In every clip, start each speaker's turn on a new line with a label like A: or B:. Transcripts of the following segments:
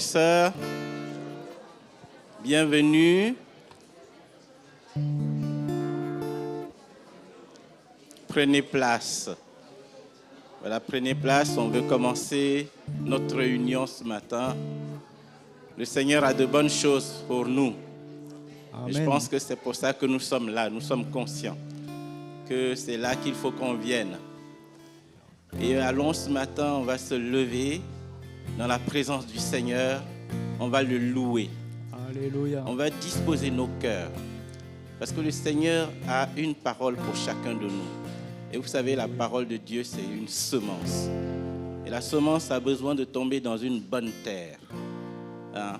A: frères et sœurs, bienvenue. Prenez place. Voilà, prenez place. On veut commencer notre réunion ce matin. Le Seigneur a de bonnes choses pour nous.
B: Amen.
A: Et je pense que c'est pour ça que nous sommes là. Nous sommes conscients que c'est là qu'il faut qu'on vienne. Et allons ce matin, on va se lever dans la présence du Seigneur. On va le louer.
B: Alléluia.
A: On va disposer nos cœurs. Parce que le Seigneur a une parole pour chacun de nous. Et vous savez, la parole de Dieu, c'est une semence. Et la semence a besoin de tomber dans une bonne terre. Hein?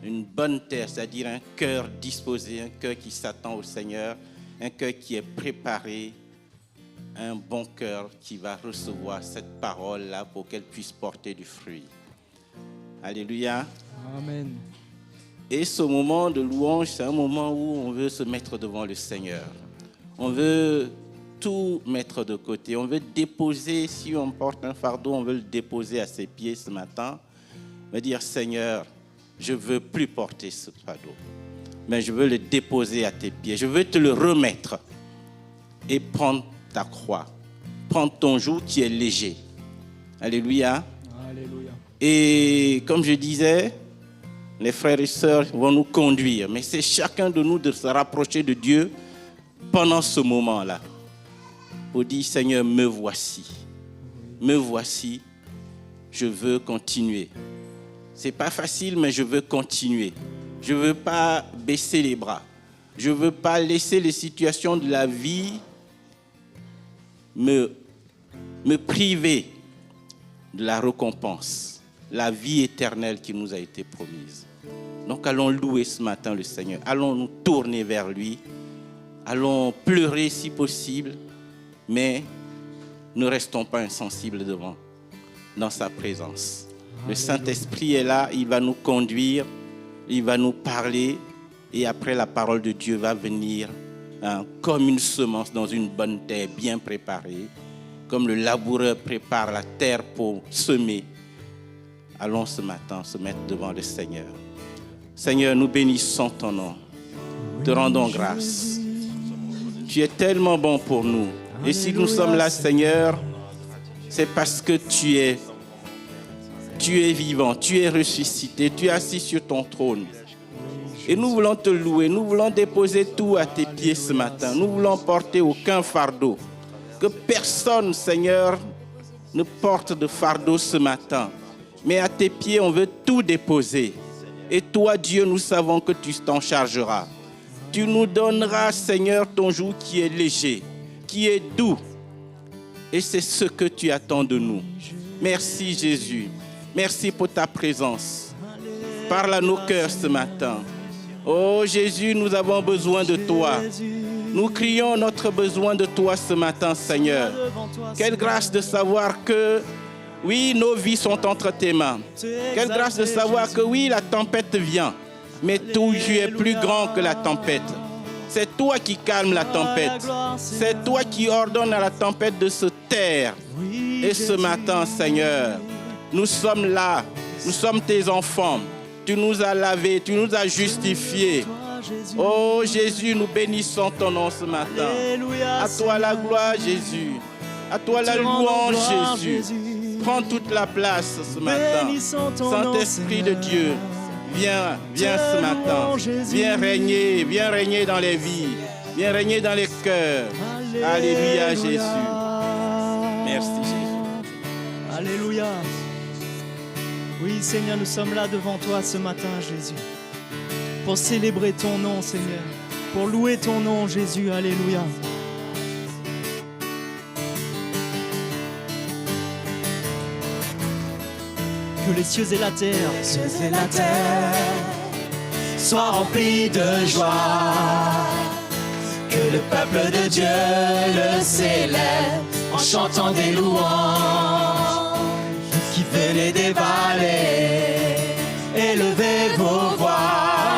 A: Une bonne terre, c'est-à-dire un cœur disposé, un cœur qui s'attend au Seigneur, un cœur qui est préparé, un bon cœur qui va recevoir cette parole-là pour qu'elle puisse porter du fruit. Alléluia.
B: Amen.
A: Et ce moment de louange, c'est un moment où on veut se mettre devant le Seigneur. On veut tout mettre de côté. On veut déposer, si on porte un fardeau, on veut le déposer à ses pieds ce matin. On veut dire, Seigneur, je ne veux plus porter ce fardeau, mais je veux le déposer à tes pieds. Je veux te le remettre et prendre ta croix. Prendre ton joug qui est léger. Alléluia.
B: Alléluia.
A: Et comme je disais, les frères et sœurs vont nous conduire. Mais c'est chacun de nous de se rapprocher de Dieu pendant ce moment-là. Pour dire, Seigneur, me voici. Me voici. Je veux continuer. Ce n'est pas facile, mais je veux continuer. Je ne veux pas baisser les bras. Je ne veux pas laisser les situations de la vie me priver de la récompense, la vie éternelle qui nous a été promise. Donc allons louer ce matin le Seigneur. Allons nous tourner vers lui. Allons pleurer si possible. Mais ne restons pas insensibles dans sa présence. Le Saint-Esprit est là, il va nous conduire, il va nous parler et après la parole de Dieu va venir comme une semence dans une bonne terre bien préparée, comme le laboureur prépare la terre pour semer. Allons ce matin se mettre devant le Seigneur. Seigneur, nous bénissons ton nom, te rendons grâce. Tu es tellement bon pour nous. Et si nous sommes là, Seigneur, c'est parce que tu es vivant, tu es ressuscité, tu es assis sur ton trône. Et nous voulons te louer, nous voulons déposer tout à tes pieds ce matin. Nous voulons porter aucun fardeau. Que personne, Seigneur, ne porte de fardeau ce matin. Mais à tes pieds, on veut tout déposer. Et toi, Dieu, nous savons que tu t'en chargeras. Tu nous donneras, Seigneur, ton joug qui est léger, qui est doux. Et c'est ce que tu attends de nous. Merci Jésus. Merci pour ta présence. Parle à nos cœurs ce matin. Oh Jésus, nous avons besoin de toi. Nous crions notre besoin de toi ce matin, Seigneur. Quelle grâce de savoir que, oui, nos vies sont entre tes mains. Quelle grâce de savoir que, oui, la tempête vient. Mais toi, tu es plus grand que la tempête. C'est toi qui calmes la tempête. C'est toi qui ordonnes à la tempête de se taire. Et ce matin, Seigneur, nous sommes là. Nous sommes tes enfants. Tu nous as lavés, tu nous as justifiés. Oh Jésus, nous bénissons ton nom ce matin. À toi la gloire, Jésus. À toi la louange, Jésus. Prends toute la place ce matin. Saint-Esprit de Dieu, viens ce matin. Viens régner dans les vies. Viens régner dans les cœurs. Alléluia, Jésus. Merci, Jésus.
B: Alléluia. Oui, Seigneur, nous sommes là devant toi ce matin, Jésus, pour célébrer ton nom, Seigneur, pour louer ton nom, Jésus. Alléluia. Que les cieux et la terre,
C: soient remplis de joie. Que le peuple de Dieu le célèbre en chantant des louanges. Qui venez des vallées, élevez vos voix.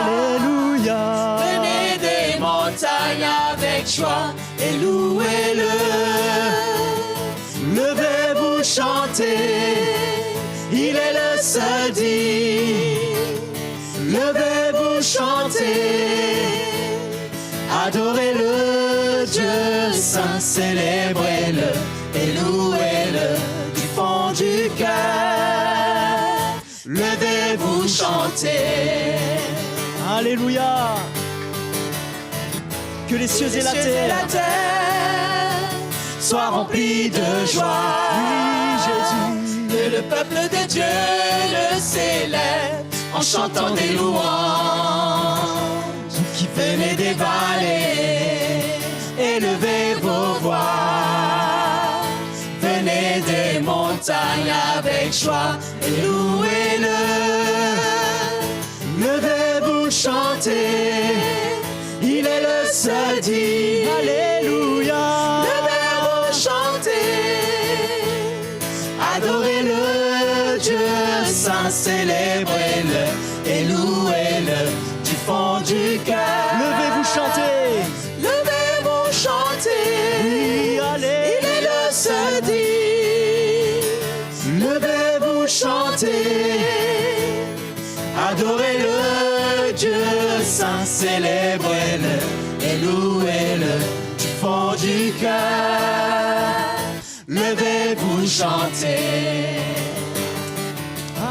B: Alléluia.
C: Venez des montagnes avec joie et louez-le. Levez-vous, chantez. Il est le le seul digne. Levez-vous, chantez, adorez-le, Dieu saint, célébrez-le et louez-le du fond du cœur. Levez-vous, chantez.
B: Alléluia. Que les cieux et la terre
C: soient remplis de joie.
B: Oui, Jésus.
C: Que le peuple de Dieu le célèbre en chantant des louanges. Vous qui venez des vallées, élevez vos voix. Venez des montagnes avec joie et louez-le. Levez-vous, chantez, il est le seul digne.
B: Alléluia.
C: Levez-vous, chantez, adorez-le, Dieu saint, célébrez-le et louez-le du fond du cœur.
B: Levez-vous, chantez.
C: Levez-vous, chantez,
B: Oui, allez.
C: il est le seul digne. Levez-vous, chantez, adorez-le, Dieu saint, célébrez-le et louez-le du fond du cœur. Levez-vous, chantez.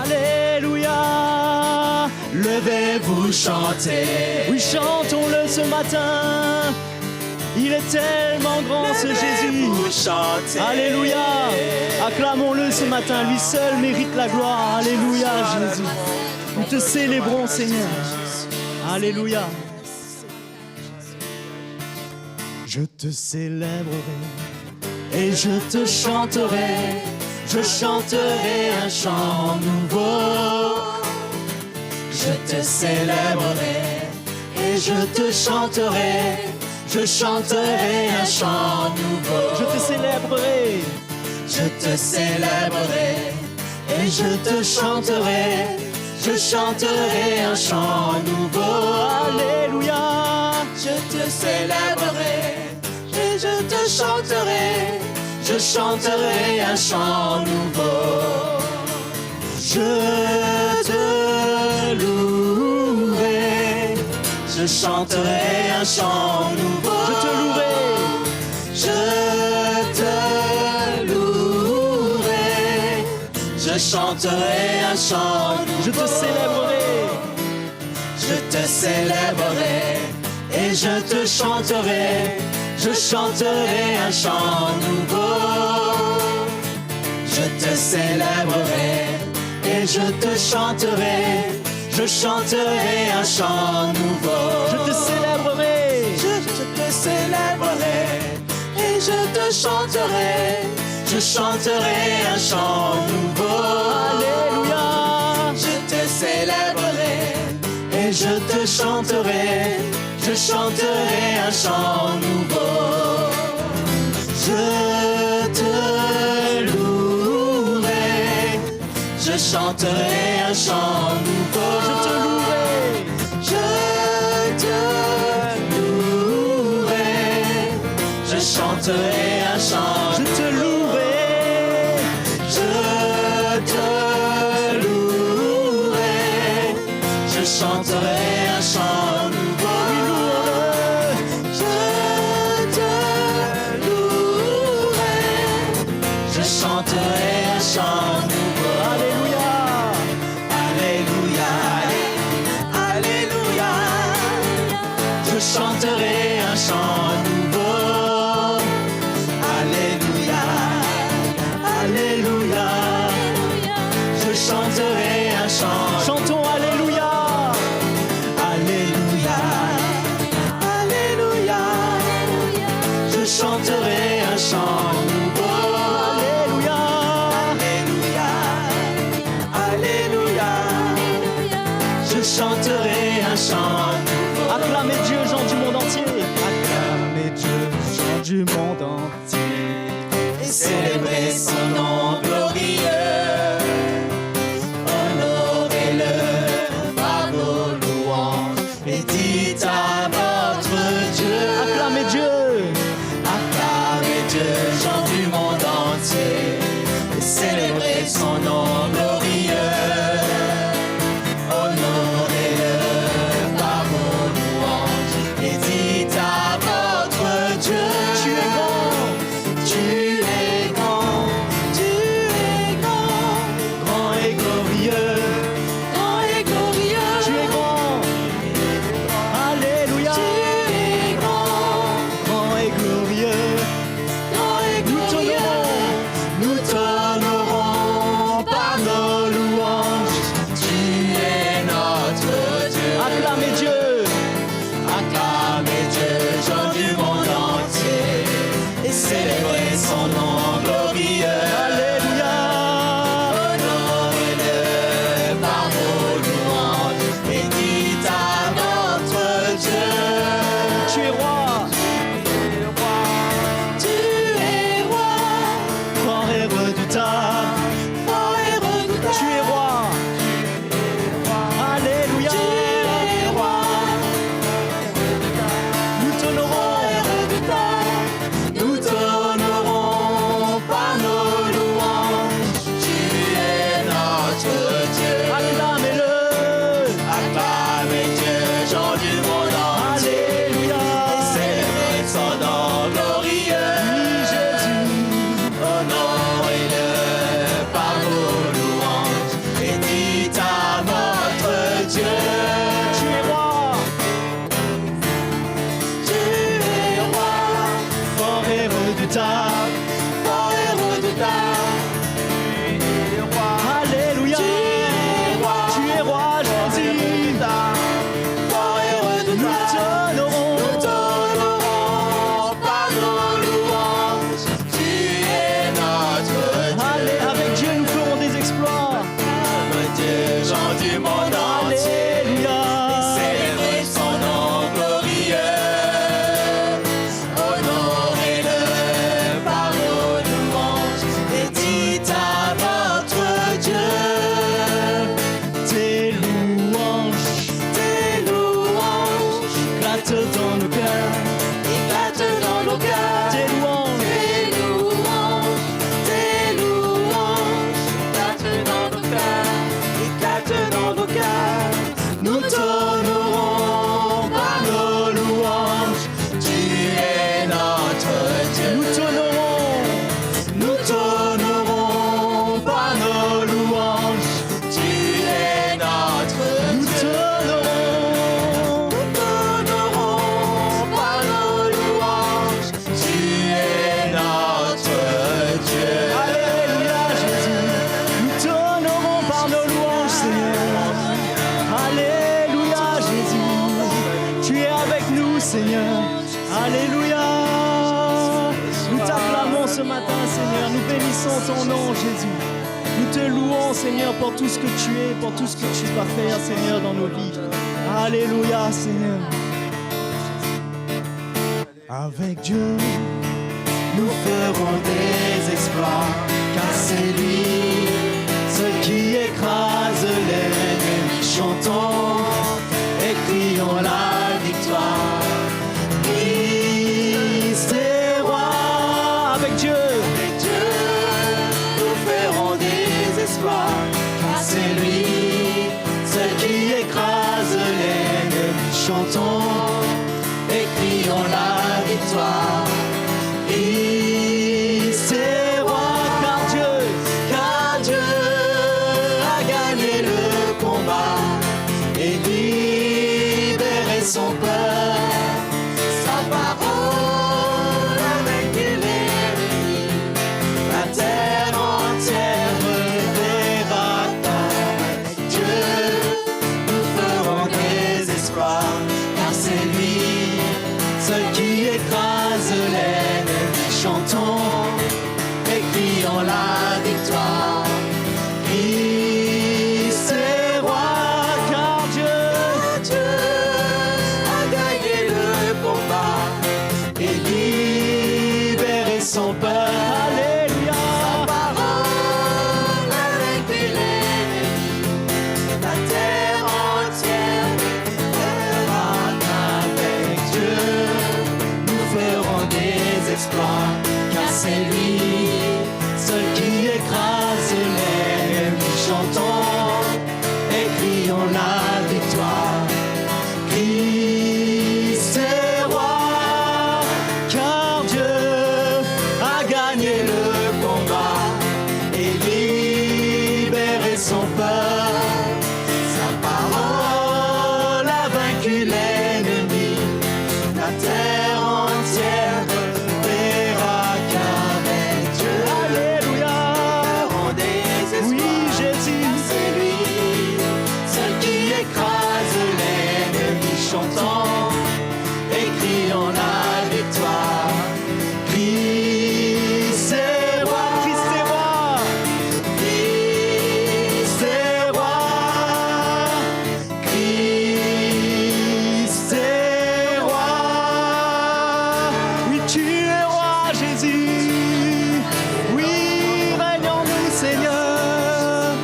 B: Alléluia.
C: Levez-vous, chantez.
B: Oui, chantons-le ce matin. Il est tellement grand ce Jésus.
C: Levez-vous, chantez.
B: Alléluia. Acclamons-le ce matin. Lui seul mérite la gloire. Alléluia, Jésus. Nous te célébrons, Seigneur. Alléluia. Je te célébrerai
C: Et je te chanterai, je chanterai un chant nouveau. Je te célébrerai et je te chanterai, je chanterai un chant nouveau.
B: Je te célébrerai.
C: Je te célébrerai et je te chanterai, je chanterai un chant nouveau.
B: Alléluia.
C: Je te célébrerai et je te chanterai, je chanterai un chant nouveau. Je te louerai, je chanterai un chant nouveau.
B: Je te louerai.
C: Je te louerai, je chanterai un chant nouveau.
B: Je te célébrerai.
C: Je te célébrerai et je te chanterai, je chanterai un chant nouveau. Je te célébrerai et je te chanterai, je chanterai un chant nouveau.
B: Je te célébrerai.
C: Je te célébrerai et je te chanterai, je chanterai un chant nouveau.
B: Alléluia.
C: Je te célébrerai et je te chanterai, je chanterai un chant nouveau. Je te louerai, je chanterai un chant nouveau.
B: Je te louerai.
C: Je te louerai, je chanterai un chant.
B: Je te louerai.
C: Je te louerai, je chanterai un chant nouveau. Je te louerai, je chanterai un chant nouveau.
B: Alléluia.
C: Alléluia, Alléluia, je chanterai un chant nouveau. Alléluia, Alléluia, je chanterai un chant.
B: Chantons Alléluia.
C: Alléluia, Alléluia, je chanterai un chant nouveau.
B: Alléluia.
C: Alléluia, Alléluia, je chanterai un chant nouveau.
B: Acclamez Dieu, gens du monde entier.
C: Acclamez Dieu,
B: Gens du monde entier.
C: et célébrez son nom glorieux. Honorez-le par vos louanges et dites à votre Dieu.
B: Acclamez Dieu.
C: Acclamez Dieu, gens du monde entier, et célébrez son nom glorieux.
B: éclate dans nos cœurs.
C: éclate dans nos cœurs.
B: Tes louanges,
C: Tes louanges, éclate dans nos cœurs, éclate dans nos cœurs. Nous t'honorons par nos louanges. Tu es notre Dieu.
B: nous t'honorons
C: par nos louanges. Tu es notre Dieu. Nous t'honorons par nos louanges. Tu es notre Dieu.
B: Alléluia Jésus, nous t'honorons par nos louanges Seigneur. Alléluia Jésus, tu es avec nous Seigneur. Alléluia, nous t'acclamons ce matin Seigneur, nous bénissons ton nom Jésus. Nous te louons Seigneur pour tout ce que tu es, pour tout ce que tu vas faire Seigneur dans nos vies. Alléluia Seigneur. Avec Dieu,
C: Nous ferons des exploits, car c'est lui, ce qui écrase l'ennemi. Chantons et crions la victoire. Christ est roi.
B: avec Dieu,
C: Avec Dieu, nous ferons des exploits, car c'est lui, ce qui écrase l'ennemi. Chantons et crions la victoire. Christ est roi, car Dieu a gagné le combat et libéré son peuple. Sa parole a vaincu l'ennemi. La terre entière reverra qu'avec Dieu nous ferons des exploits, car c'est lui, ce qui écrase l'ennemi. Chantons et crions la victoire. Christ est roi,
B: car Dieu,
C: Dieu a gagné le combat et libéré son peuple.
B: Alléluia.
C: Sa parole a vaincu l'ennemi. La terre entière verra qu'avec Dieu nous ferons des exploits, car c'est lui, ce qui écrase l'ennemi. Chantons et crions la victoire. Christ est roi, car Dieu a gagné le combat et libéré son peuple. Sa parole a vaincu l'ennemi. La terre entière verra qu'avec Dieu
B: Alléluia.
C: ferons des exploits.
B: Oui, Jésus.
C: Car c'est lui, seul qui écrase l'ennemi. Chantons et crions la victoire. Christ est roi,
B: Christ est roi.
C: Christ est roi, Christ est roi.
B: Oui, tu es roi, Jésus. Oui, règne en nous, Seigneur.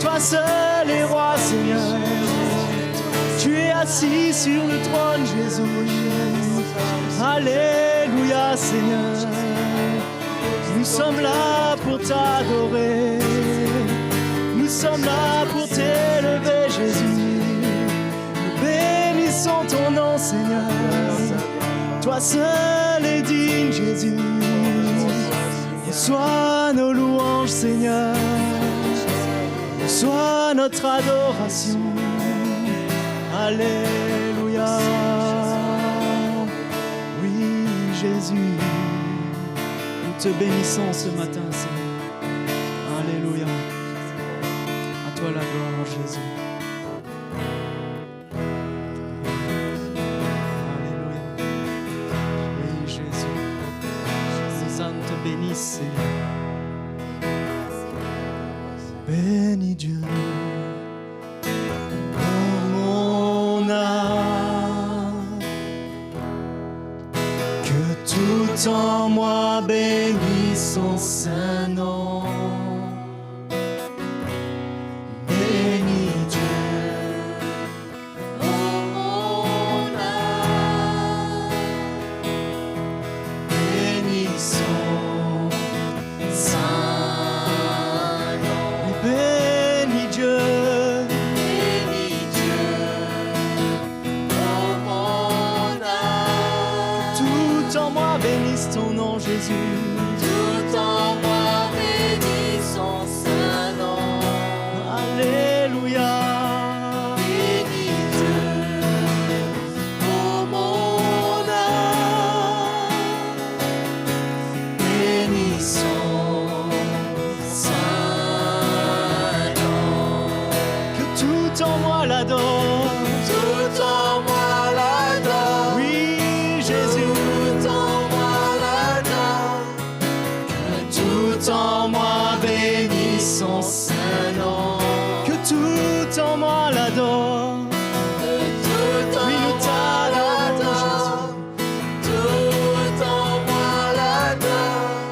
B: Toi seul es roi, Seigneur. Tu es assis sur le trône, Jésus. Alléluia, Seigneur. Nous sommes là pour t'adorer. Nous sommes là pour t'élever, Jésus. Nous bénissons ton nom, Seigneur. Toi seul est digne, Jésus. Reçois nos louanges, Seigneur. Reçois notre adoration. Alléluia. Oui, Jésus. Nous te bénissons ce matin, Seigneur. Alléluia. À toi la gloire, Jésus. Alléluia. Oui, Jésus. Les âmes te bénissent, Seigneur. Bénis Dieu. Oh, mon âme, que tout en moi bénisse son saint nom. Bénis Dieu.
C: Oh mon âme,
B: tout en moi bénisse ton nom, Jésus.
C: Tout en moi bénis son saint nom.
B: Alléluia.
C: Bénis Dieu, oh mon âme. Bénis son saint nom.
B: Que tout en moi l'adore.
C: Tout en moi l'adore.
B: Oui, Jésus.
C: Tout en moi l'adore. Que tout en moi bénisse son saint nom.
B: Que tout en moi l'adore.
C: Que tout en
B: Oui, nous
C: moi
B: t'adorons,
C: l'adore. Tout en moi l'adore.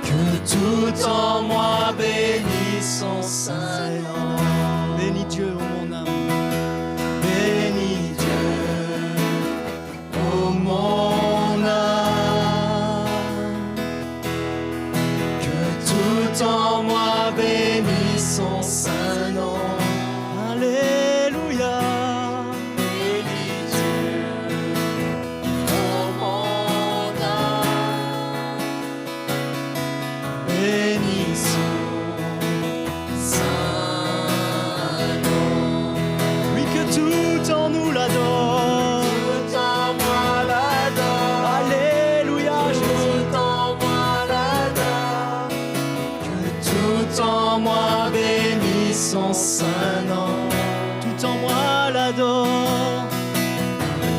C: Que tout en moi bénisse son saint nom.
B: Bénis Dieu, oh mon âme.
C: Bénis Dieu, oh mon âme. Que tout en moi bénisse son saint nom.
B: Alléluia.
C: Bénis Dieu, oh mon âme. Bénis son saint nom.
B: Oui, que tout en nous l'adore.
C: Tout en moi l'adore.
B: Alléluia, Jésus.
C: Tout en moi l'adore. Que tout en moi bénisse son saint nom.
B: Tout en moi l'adore.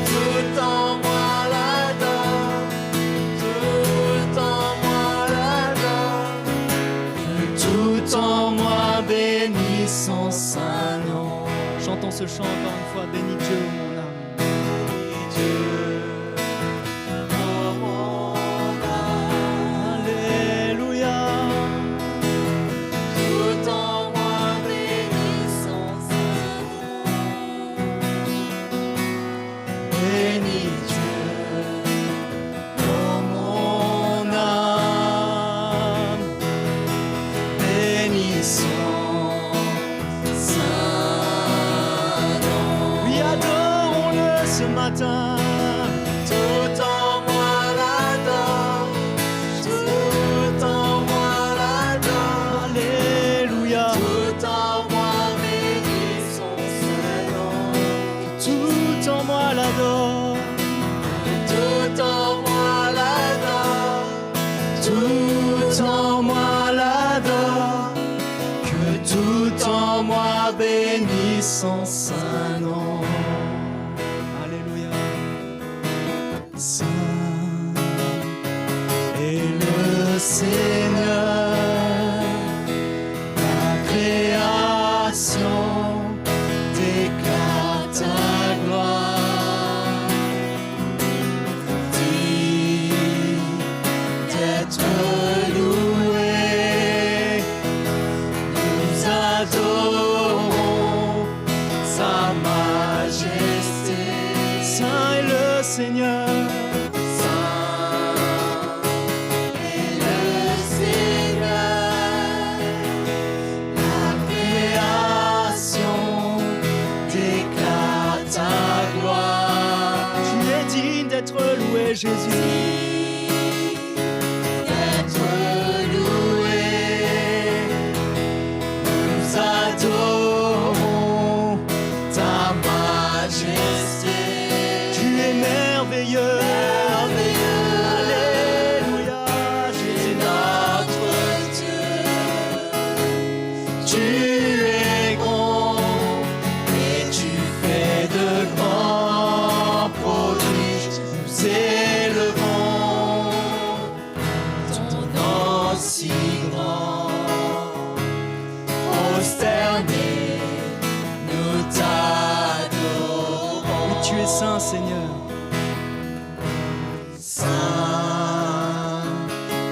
C: Tout en moi l'adore. Tout en moi l'adore. Que tout en moi bénisse son saint nom.
B: Chantons ce chant encore une fois. Bénis Dieu, oh mon âme.
C: Dieu, oh mon âme.
B: Alléluia.
C: Tout en moi bénisse son saint nom. Bénis Dieu, oh mon âme. Bénis son saint nom.
B: Oui, adorons-le ce matin.
C: Tout en moi l'adore. Tout en moi l'adore.
B: Alléluia.
C: Tout en moi bénit son saint nom.
B: Tout en moi l'adore.
C: Tout en moi l'adore. Tout en moi l'adore. Que tout en moi bénisse son saint nom.
B: Alléluia.
C: Saint est le Seigneur, la création déclare ta gloire. Digne d'être loué, nous adorons sa majesté.
B: Saint est le Seigneur.
C: Saint est le Seigneur, la création déclare ta gloire.
B: Tu es digne d'être loué, Jésus.
C: D'être loué, nous adorons ta majesté.
B: Tu es merveilleux. Alléluia, Jésus.
C: Notre Dieu, tu es grand et tu fais de grands prodiges. Nous élevons ton nom si grand. Prosternés, nous t'adorons.
B: Oui, tu es saint, Seigneur.
C: Saint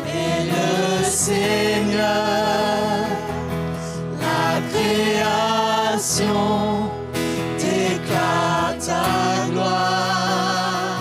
C: est le Seigneur, la création déclare ta gloire.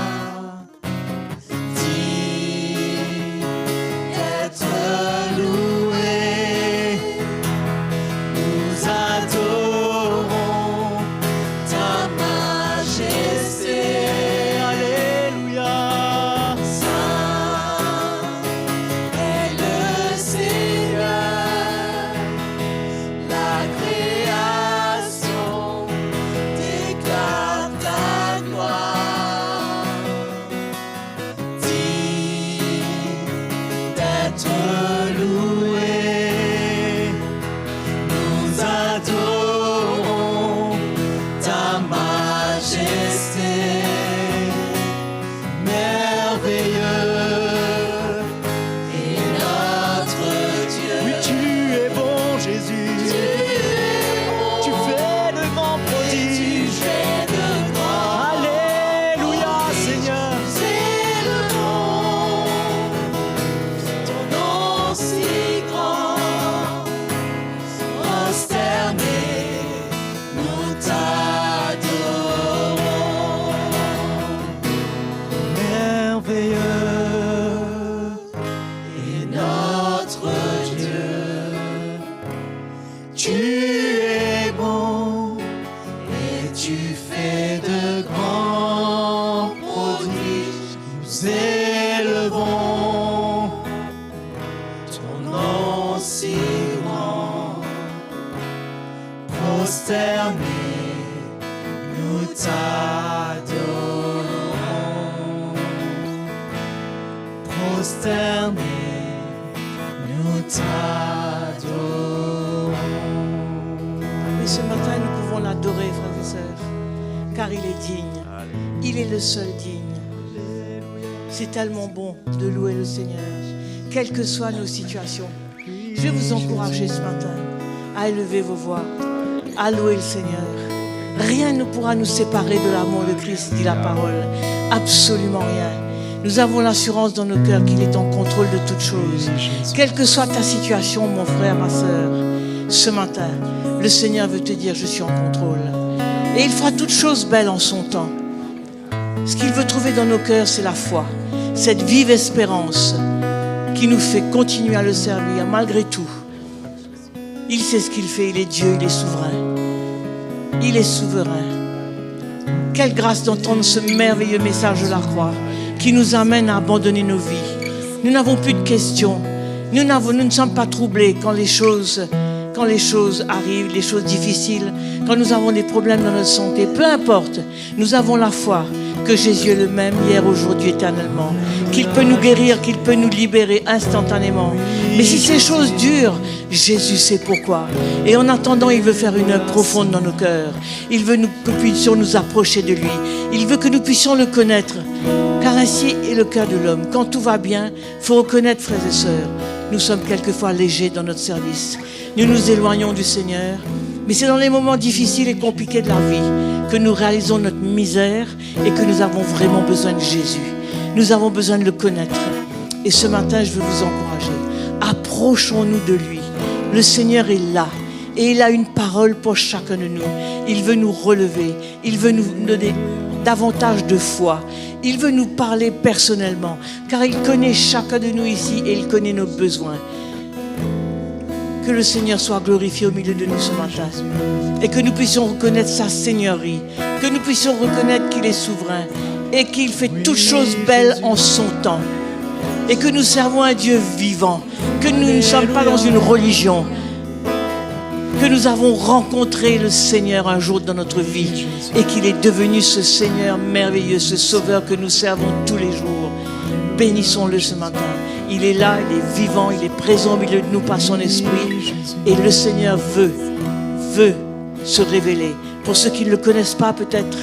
C: élevons ton nom si grand, prosternés, nous t'adorons, prosternés, nous t'adorons.
D: Mais ce matin, nous pouvons l'adorer, frères et sœurs, car il est digne. Il est le seul digne. C'est tellement bon de louer le Seigneur, quelles que soient nos situations. Je vais vous encourager ce matin à élever vos voix, à louer le Seigneur. Rien ne pourra nous séparer de l'amour de Christ, dit la parole. Absolument rien. Nous avons l'assurance dans nos cœurs qu'il est en contrôle de toutes choses. Quelle que soit ta situation, mon frère, ma sœur, ce matin, le Seigneur veut te dire, je suis en contrôle. Et il fera toutes choses belles en son temps. Ce qu'il veut trouver dans nos cœurs, c'est la foi, cette vive espérance qui nous fait continuer à le servir malgré tout. Il sait ce qu'il fait, il est Dieu, il est souverain. Il est souverain. Quelle grâce d'entendre ce merveilleux message de la croix qui nous amène à abandonner nos vies. Nous n'avons plus de questions. Nous ne sommes pas troublés quand les choses arrivent, les choses difficiles, quand nous avons des problèmes dans notre santé. Peu importe, nous avons la foi que Jésus est le même hier, aujourd'hui, éternellement. Qu'il peut nous guérir, qu'il peut nous libérer instantanément. Mais si ces choses durent, Jésus sait pourquoi. Et en attendant, il veut faire une œuvre profonde dans nos cœurs. Il veut que nous puissions nous approcher de lui. Il veut que nous puissions le connaître. Car ainsi est le cœur de l'homme. Quand tout va bien, il faut reconnaître, frères et sœurs, nous sommes quelquefois légers dans notre service. Nous nous éloignons du Seigneur. Mais c'est dans les moments difficiles et compliqués de la vie que nous réalisons notre misère et que nous avons vraiment besoin de Jésus. Nous avons besoin de le connaître. Et ce matin, je veux vous encourager. Approchons-nous de lui. Le Seigneur est là. Et il a une parole pour chacun de nous. Il veut nous relever. Il veut nous donner davantage de foi. Il veut nous parler personnellement. Car il connaît chacun de nous ici et il connaît nos besoins. Que le Seigneur soit glorifié au milieu de nous ce matin. Et que nous puissions reconnaître sa seigneurie. Que nous puissions reconnaître qu'il est souverain. Et qu'il fait toutes choses belles en son temps. Et que nous servons un Dieu vivant. Que nous ne sommes pas dans une religion. Que nous avons rencontré le Seigneur un jour dans notre vie. Et qu'il est devenu ce Seigneur merveilleux, ce Sauveur que nous servons tous les jours. Bénissons-le ce matin. Il est là, il est vivant, il est présent au milieu de nous par son esprit. Et le Seigneur veut se révéler. Pour ceux qui ne le connaissent pas peut-être.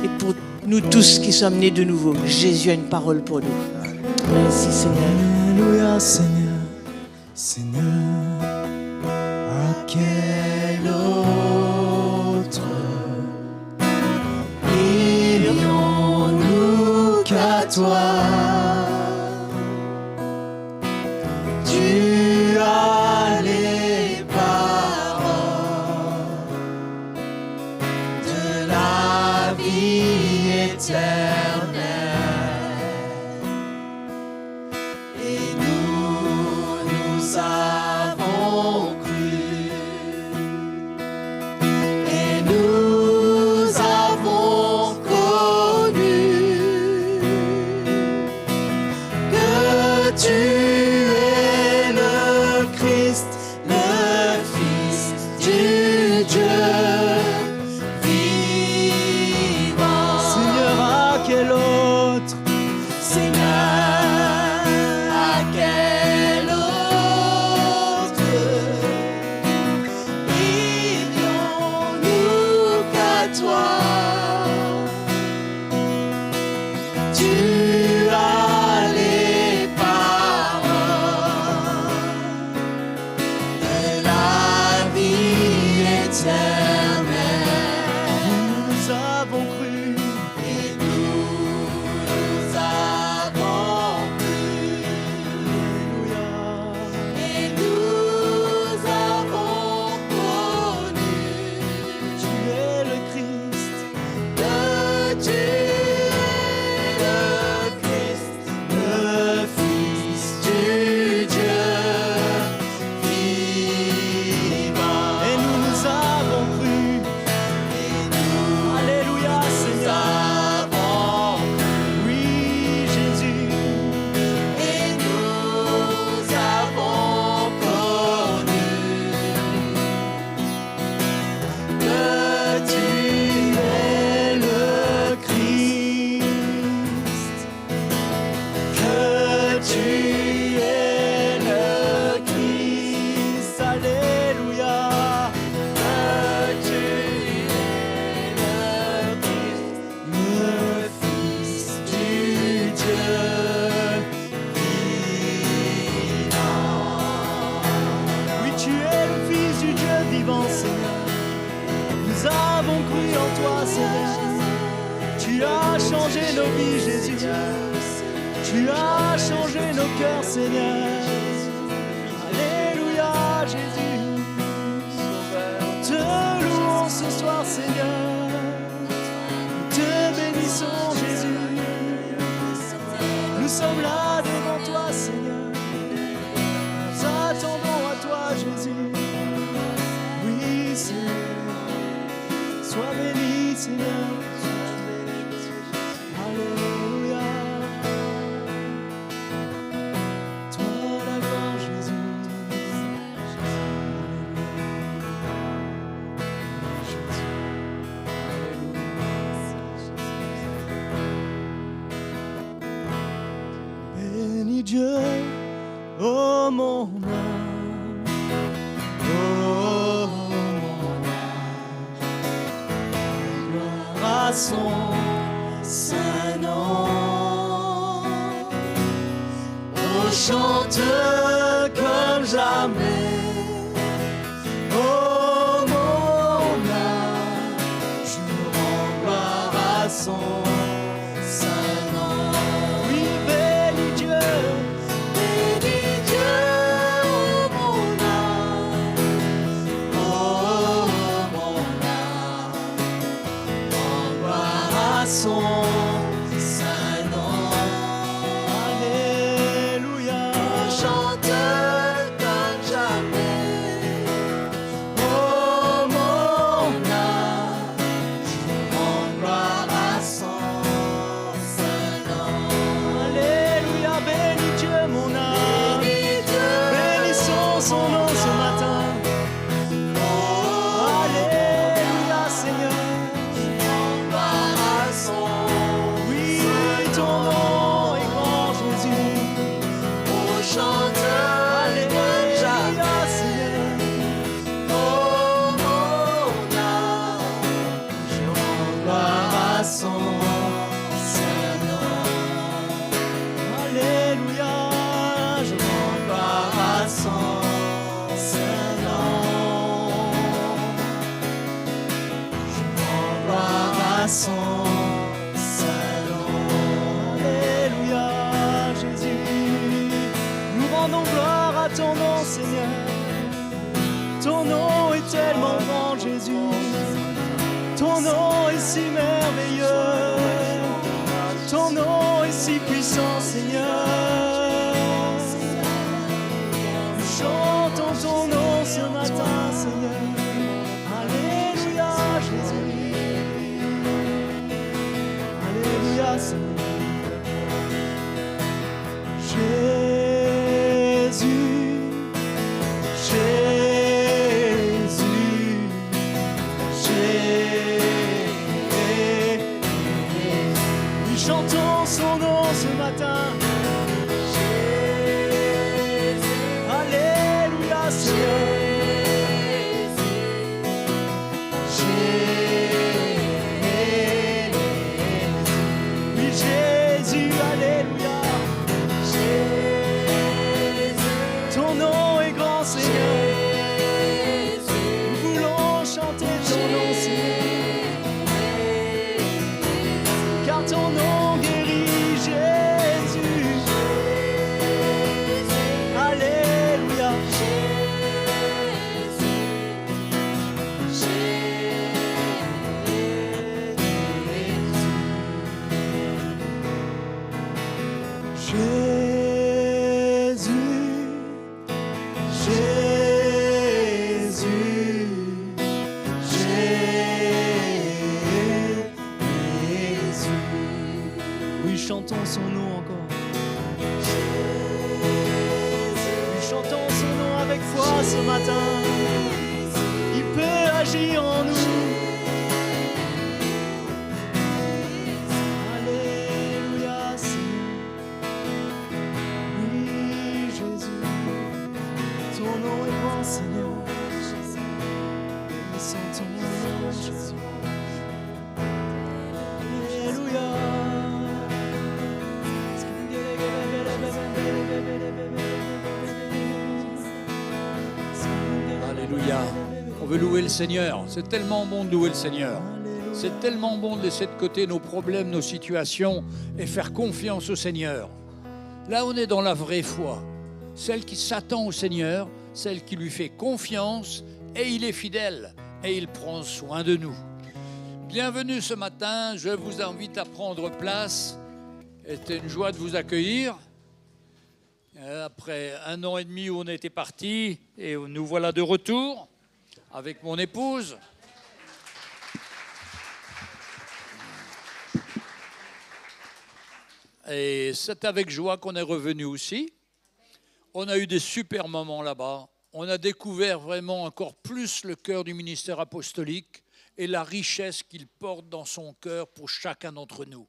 D: Et pour nous tous qui sommes nés de nouveau. Jésus a une parole pour nous. Merci Seigneur.
C: Alléluia Seigneur, Seigneur, à quel autre irions-nous qu'à toi? Tu as les paroles de la vie éternelle, et nous avons cru, et nous avons connu que tu tu es le
B: changé nos vies, Jésus. Tu as changé nos cœurs, Seigneur. Alléluia, Jésus. Te louons ce soir, Seigneur. Te bénissons, Jésus. Nous sommes là devant toi, Seigneur. Nous attendons à toi, Jésus. Oui, Seigneur. Sois béni, Seigneur. Alléluia. Toi la gloire, Jésus. Bénis Dieu, oh mon âme, oh mon âme, gloire à son saint nom. Oh, chante comme jamais, oh mon âme, je rends gloire à son saint nom. Oui, bénis Dieu, oh mon âme, oh mon âme, rends gloire à son saint nom. Alléluia. Chante comme jamais, oh mon âme, rends gloire à son saint nom. Alléluia, bénis Dieu mon âme, bénissons son nom ce matin. Alléluia Seigneur, rends gloire à son. Oui, ton nom est grand Jésus. Oh, chante comme jamais, Seigneur. Oh mon âme, je rends gloire à son saint nom. Alléluia, je rends gloire à son saint nom. Je rends gloire à son saint nom. Alléluia, Jésus. Nous rendons gloire à ton nom, Seigneur. Ton nom est tellement grand, Jésus. Ton nom est si merveilleux. Ton nom est si puissant, Seigneur. Nous chantons ton nom ce matin, Seigneur. Alléluia, Jésus. Alléluia, Seigneur. Jésus, Jésus, Jésus. Oui, chantons son nom ce matin. Alléluia, Seigneur. Oui, Jésus, alléluia. Ton nom est grand, Seigneur. Nous voulons chanter ton nom, Seigneur. Car ton nom guérit, Jésus. Alléluia. Jésus, Jésus, Jésus. Oui, chantons son nom encore. Oui, chantons son nom avec foi ce matin. Il peut agir en nous. Alléluia, Seigneur. Oui, Jésus. Ton nom est grand, Seigneur. Bénissons ton nom, Jésus. Alléluia.
E: Alléluia. On veut louer le Seigneur. C'est tellement bon de louer le Seigneur. C'est tellement bon de laisser de côté nos problèmes, nos situations et faire confiance au Seigneur. Là, on est dans la vraie foi, celle qui s'attend au Seigneur, celle qui lui fait confiance, et il est fidèle, et il prend soin de nous. Bienvenue ce matin, je vous invite à prendre place. C'était une joie de vous accueillir. Après 1 an et demi où on était partis, et nous voilà de retour avec mon épouse. Et c'est avec joie qu'on est revenu aussi. On a eu des super moments là-bas. On a découvert vraiment encore plus le cœur du ministère apostolique et la richesse qu'il porte dans son cœur pour chacun d'entre nous.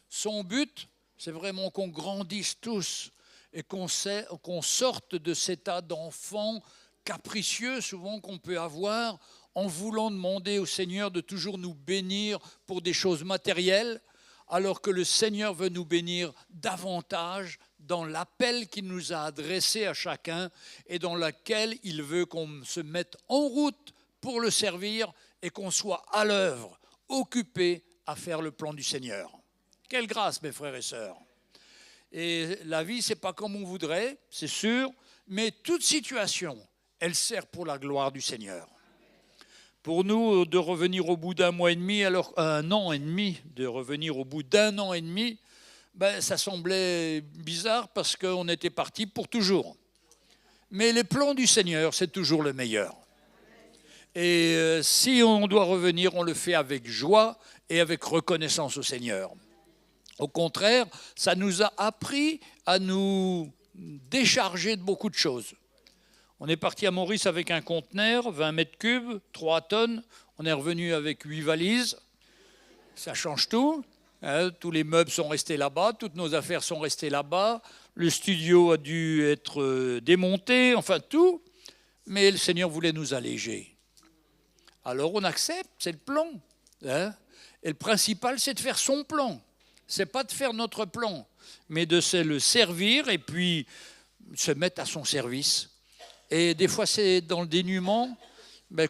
E: Son but, c'est vraiment qu'on grandisse tous et qu'on sorte de cet état d'enfant capricieux souvent qu'on peut avoir en voulant demander au Seigneur de toujours nous bénir pour des choses matérielles, alors que le Seigneur veut nous bénir davantage dans l'appel qu'il nous a adressé à chacun et dans lequel il veut qu'on se mette en route pour le servir et qu'on soit à l'œuvre, occupé à faire le plan du Seigneur. Quelle grâce, mes frères et sœurs! Et la vie, ce n'est pas comme on voudrait, c'est sûr, mais toute situation, elle sert pour la gloire du Seigneur. Pour nous, de revenir au bout d'1 mois et demi, alors 1 an et demi, de revenir au bout d'1 an et demi, ça semblait bizarre parce qu'on était parti pour toujours. Mais les plans du Seigneur, c'est toujours le meilleur. Et si on doit revenir, on le fait avec joie et avec reconnaissance au Seigneur. Au contraire, ça nous a appris à nous décharger de beaucoup de choses. On est parti à Maurice avec un conteneur, 20 mètres cubes, 3 tonnes. On est revenu avec 8 valises. Ça change tout. Tous les meubles sont restés là-bas, toutes nos affaires sont restées là-bas. Le studio a dû être démonté, enfin tout. Mais le Seigneur voulait nous alléger. Alors on accepte, c'est le plan. Et le principal, c'est de faire son plan. Ce n'est pas de faire notre plan, mais de se le servir et puis se mettre à son service. Et des fois, c'est dans le dénuement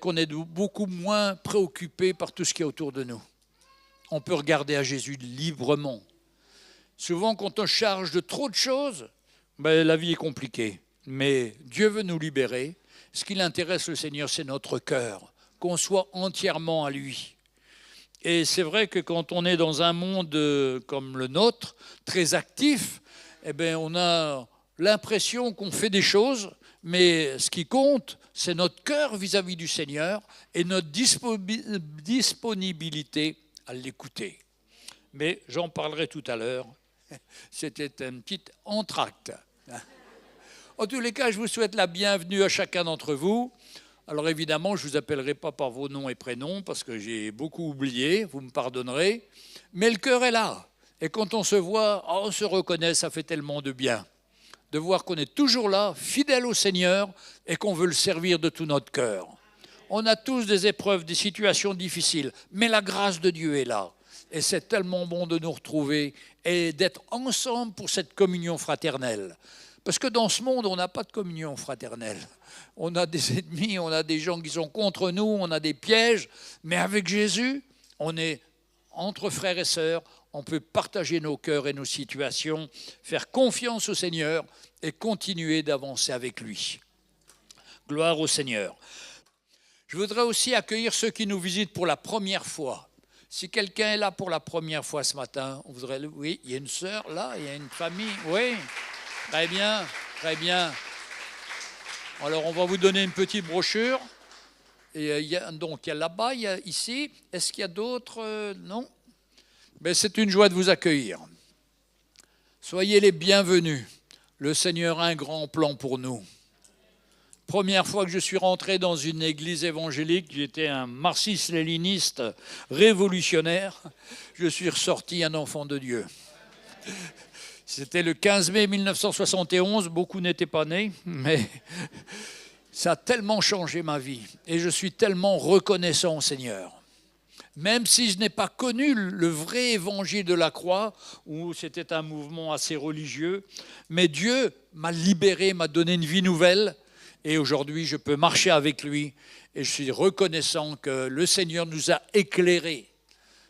E: qu'on est beaucoup moins préoccupé par tout ce qui est autour de nous. On peut regarder à Jésus librement. Souvent, quand on charge de trop de choses, la vie est compliquée. Mais Dieu veut nous libérer. Ce qui l'intéresse, le Seigneur, c'est notre cœur, qu'on soit entièrement à lui. Et c'est vrai que quand on est dans un monde comme le nôtre, très actif, on a l'impression qu'on fait des choses, mais ce qui compte, c'est notre cœur vis-à-vis du Seigneur et notre disponibilité à l'écouter. Mais j'en parlerai tout à l'heure. C'était un petit entracte. En tous les cas, je vous souhaite la bienvenue à chacun d'entre vous. Alors évidemment, je ne vous appellerai pas par vos noms et prénoms parce que j'ai beaucoup oublié, vous me pardonnerez. Mais le cœur est là. Et quand on se voit, on se reconnaît, ça fait tellement de bien. De voir qu'on est toujours là, fidèle au Seigneur et qu'on veut le servir de tout notre cœur. On a tous des épreuves, des situations difficiles, mais la grâce de Dieu est là. Et c'est tellement bon de nous retrouver et d'être ensemble pour cette communion fraternelle. Parce que dans ce monde, on n'a pas de communion fraternelle. On a des ennemis, on a des gens qui sont contre nous, on a des pièges. Mais avec Jésus, on est entre frères et sœurs, on peut partager nos cœurs et nos situations, faire confiance au Seigneur et continuer d'avancer avec lui. Gloire au Seigneur. Je voudrais aussi accueillir ceux qui nous visitent pour la première fois. Si quelqu'un est là pour la première fois ce matin, on voudrait... Oui, il y a une sœur là, il y a une famille. Oui, très bien, très bien. Alors, on va vous donner une petite brochure. Et il y a là-bas, il y a ici. Est-ce qu'il y a d'autres? Non. Mais c'est une joie de vous accueillir. Soyez les bienvenus. Le Seigneur a un grand plan pour nous. Première fois que je suis rentré dans une église évangélique, j'étais un marxiste-léniniste révolutionnaire. Je suis ressorti un enfant de Dieu. C'était le 15 mai 1971, beaucoup n'étaient pas nés, mais ça a tellement changé ma vie. Et je suis tellement reconnaissant au Seigneur. Même si je n'ai pas connu le vrai évangile de la croix, où c'était un mouvement assez religieux, mais Dieu m'a libéré, m'a donné une vie nouvelle. Et aujourd'hui, je peux marcher avec lui et je suis reconnaissant que le Seigneur nous a éclairés.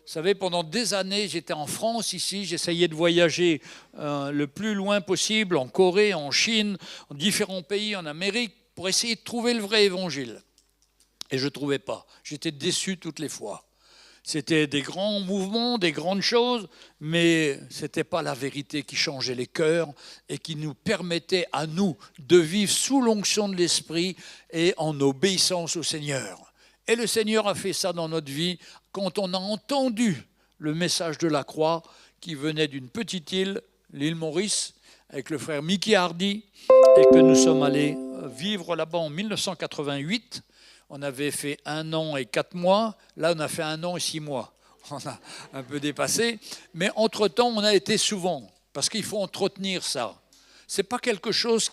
E: Vous savez, pendant des années, j'étais en France ici, j'essayais de voyager le plus loin possible, en Corée, en Chine, en différents pays, en Amérique, pour essayer de trouver le vrai évangile. Et je ne trouvais pas. J'étais déçu toutes les fois. C'était des grands mouvements, des grandes choses, mais ce n'était pas la vérité qui changeait les cœurs et qui nous permettait à nous de vivre sous l'onction de l'Esprit et en obéissance au Seigneur. Et le Seigneur a fait ça dans notre vie quand on a entendu le message de la croix qui venait d'une petite île, l'île Maurice, avec le frère Mickey Hardy, et que nous sommes allés vivre là-bas en 1988. On avait fait 1 an et 4 mois. Là, on a fait 1 an et 6 mois. On a un peu dépassé. Mais entre-temps, on a été souvent. Parce qu'il faut entretenir ça. C'est pas quelque chose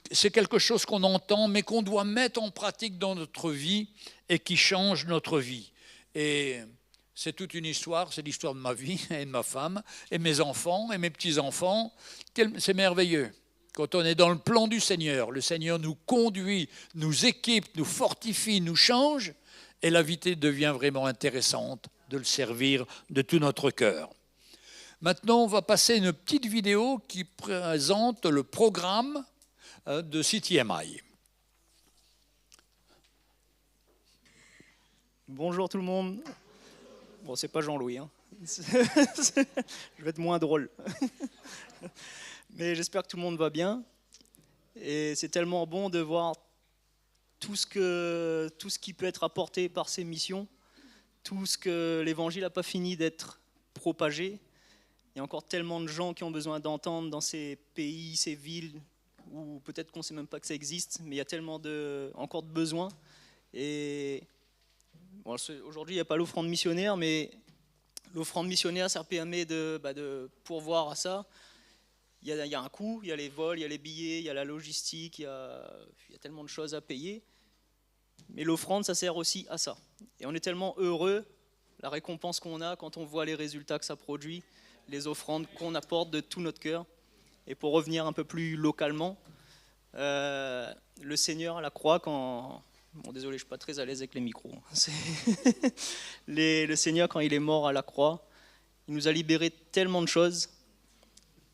E: c'est quelque chose qu'on entend, mais qu'on doit mettre en pratique dans notre vie et qui change notre vie. Et c'est toute une histoire. C'est l'histoire de ma vie et de ma femme et mes enfants et mes petits-enfants. C'est merveilleux. Quand on est dans le plan du Seigneur, le Seigneur nous conduit, nous équipe, nous fortifie, nous change, et la vie devient vraiment intéressante de le servir de tout notre cœur. Maintenant, on va passer une petite vidéo qui présente le programme de CTMI.
B: Bonjour tout le monde. Bon, c'est pas Jean-Louis, hein. Je vais être moins drôle. Mais j'espère que tout le monde va bien. Et c'est tellement bon de voir tout ce qui peut être apporté par ces missions, tout ce que l'Évangile n'a pas fini d'être propagé. Il y a encore tellement de gens qui ont besoin d'entendre dans ces pays, ces villes, où peut-être qu'on ne sait même pas que ça existe, mais il y a tellement encore de besoins. Et bon, aujourd'hui, il n'y a pas l'offrande missionnaire, mais l'offrande missionnaire, ça permet de pourvoir à ça. Il y a un coût, il y a les vols, il y a les billets, il y a la logistique, il y a tellement de choses à payer. Mais l'offrande, ça sert aussi à ça. Et on est tellement heureux, la récompense qu'on a quand on voit les résultats que ça produit, les offrandes qu'on apporte de tout notre cœur. Et pour revenir un peu plus localement, le Seigneur à la croix, Bon, désolé, je ne suis pas très à l'aise avec les micros. Le Seigneur, quand il est mort à la croix, il nous a libérés de tellement de choses,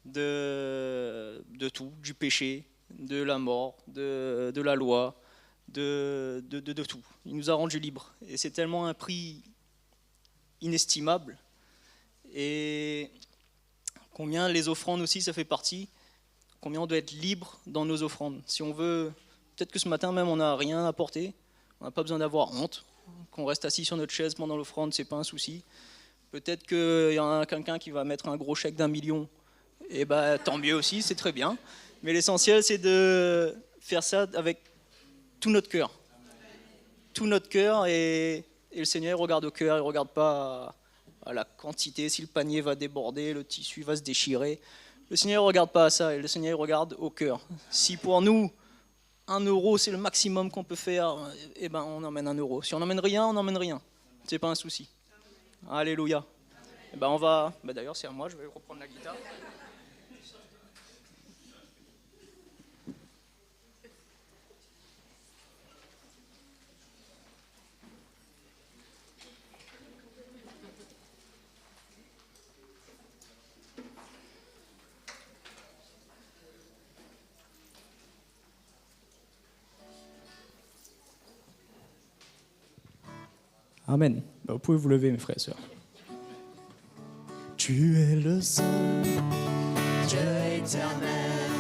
B: de tout, du péché, de la mort, de la loi, de tout. Il nous a rendus libres. Et c'est tellement un prix inestimable. Et combien les offrandes aussi, ça fait partie. Combien on doit être libre dans nos offrandes. Si on veut, peut-être que ce matin même, on n'a rien apporté. On n'a pas besoin d'avoir honte. Qu'on reste assis sur notre chaise pendant l'offrande, c'est pas un souci. Peut-être qu'il y a quelqu'un qui va mettre un gros chèque d'1 million. Et tant mieux aussi, c'est très bien. Mais l'essentiel, c'est de faire ça avec tout notre cœur. Tout notre cœur, et le Seigneur regarde au cœur, il ne regarde pas à la quantité, si le panier va déborder, le tissu va se déchirer. Le Seigneur ne regarde pas à ça, et le Seigneur regarde au cœur. Si pour nous, 1 euro, c'est le maximum qu'on peut faire, on emmène 1 euro. Si on n'emmène rien, on n'emmène rien. Ce n'est pas un souci. Alléluia. On va... D'ailleurs, c'est à moi, je vais reprendre la guitare. Amen. Vous pouvez vous lever, mes frères et sœurs. Tu es le seul
C: Dieu éternel,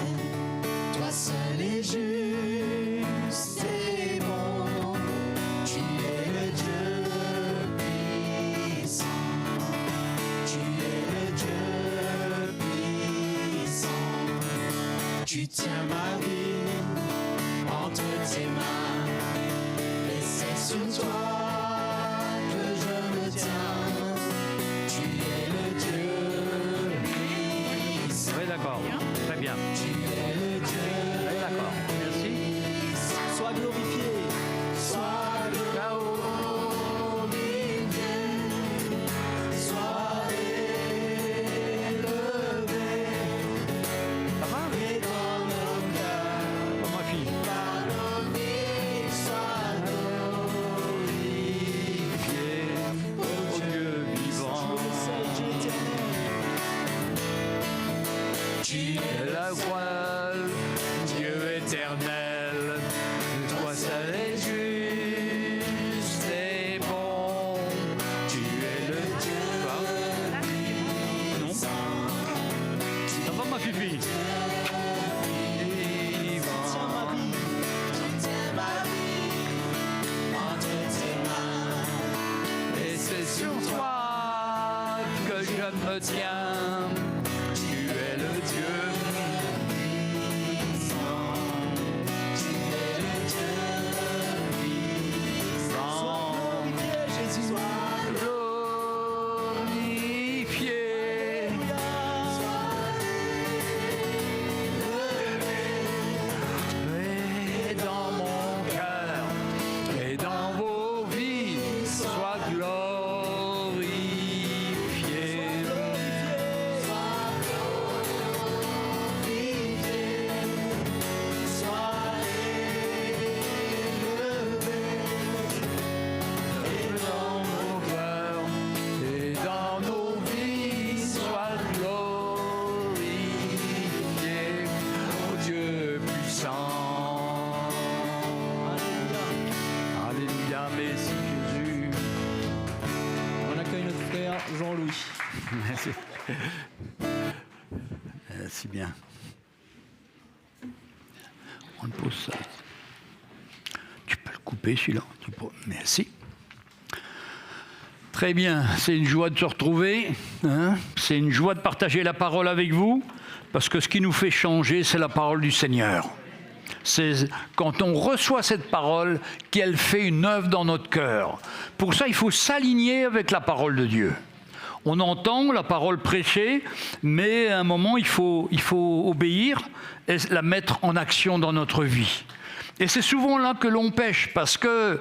C: toi seul est juste et bon. Tu es le Dieu puissant, tu es le Dieu puissant. Tu tiens ma vie entre tes mains, et c'est sur toi que je me tiens. Tu es le Dieu puissant.
F: Oui, d'accord. Très bien.
C: Tu es le Dieu.
F: Oui, d'accord. Merci.
B: Sois glorifié.
C: Sois glorifié, sois élevé,
F: Ça va?
C: et dans nos cœurs,
F: Bon, ma fille.
E: Tu es la voile, Dieu éternel, toi seul est juste et bon. Tu es le Dieu. Non. Ça va ma fifi? Et c'est sur toi que je me tiens. Tu es le Dieu.
B: Jean-Louis.
G: Merci. Merci bien. On pose ça. Tu peux le couper celui-là. Merci. Très bien. C'est une joie de se retrouver. Hein, c'est une joie de partager la parole avec vous. Parce que ce qui nous fait changer, c'est la parole du Seigneur. C'est quand on reçoit cette parole qu'elle fait une œuvre dans notre cœur. Pour ça, il faut s'aligner avec la parole de Dieu. On entend la parole prêchée, mais à un moment, il faut obéir et la mettre en action dans notre vie. Et c'est souvent là que l'on pêche, parce que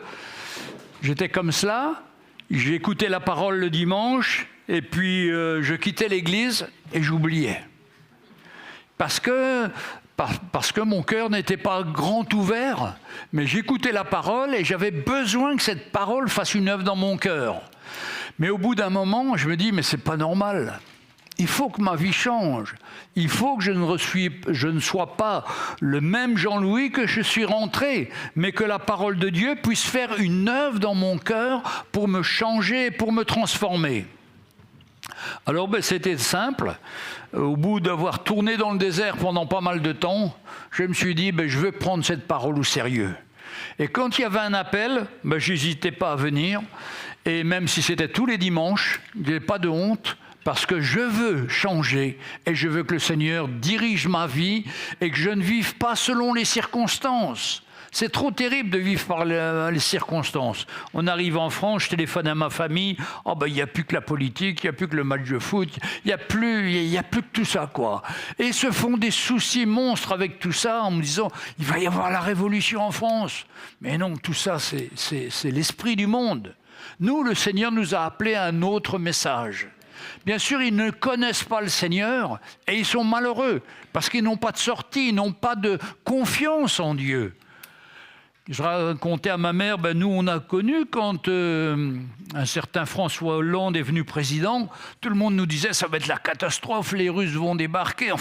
G: j'étais comme cela, j'écoutais la parole le dimanche, et puis je quittais l'église et j'oubliais. Parce que mon cœur n'était pas grand ouvert, mais j'écoutais la parole et j'avais besoin que cette parole fasse une œuvre dans mon cœur. Mais au bout d'un moment, je me dis, mais c'est pas normal. Il faut que ma vie change. Il faut que je ne sois pas le même Jean-Louis que je suis rentré, mais que la parole de Dieu puisse faire une œuvre dans mon cœur pour me changer, pour me transformer. Alors c'était simple. Au bout d'avoir tourné dans le désert pendant pas mal de temps, je me suis dit, je veux prendre cette parole au sérieux. Et quand il y avait un appel, je n'hésitais pas à venir. Et même si c'était tous les dimanches, il n'y avait pas de honte, parce que je veux changer et je veux que le Seigneur dirige ma vie et que je ne vive pas selon les circonstances. C'est trop terrible de vivre par les circonstances. On arrive en France, je téléphone à ma famille, il n'y a plus que la politique, il n'y a plus que le match de foot, il n'y a plus que tout ça, quoi. Et ils se font des soucis monstres avec tout ça en me disant, il va y avoir la révolution en France. Mais non, tout ça, c'est l'esprit du monde. Nous, le Seigneur nous a appelés à un autre message. Bien sûr, ils ne connaissent pas le Seigneur et ils sont malheureux parce qu'ils n'ont pas de sortie, ils n'ont pas de confiance en Dieu. Je racontais à ma mère, nous on a connu quand un certain François Hollande est venu président, tout le monde nous disait ça va être la catastrophe, les Russes vont débarquer,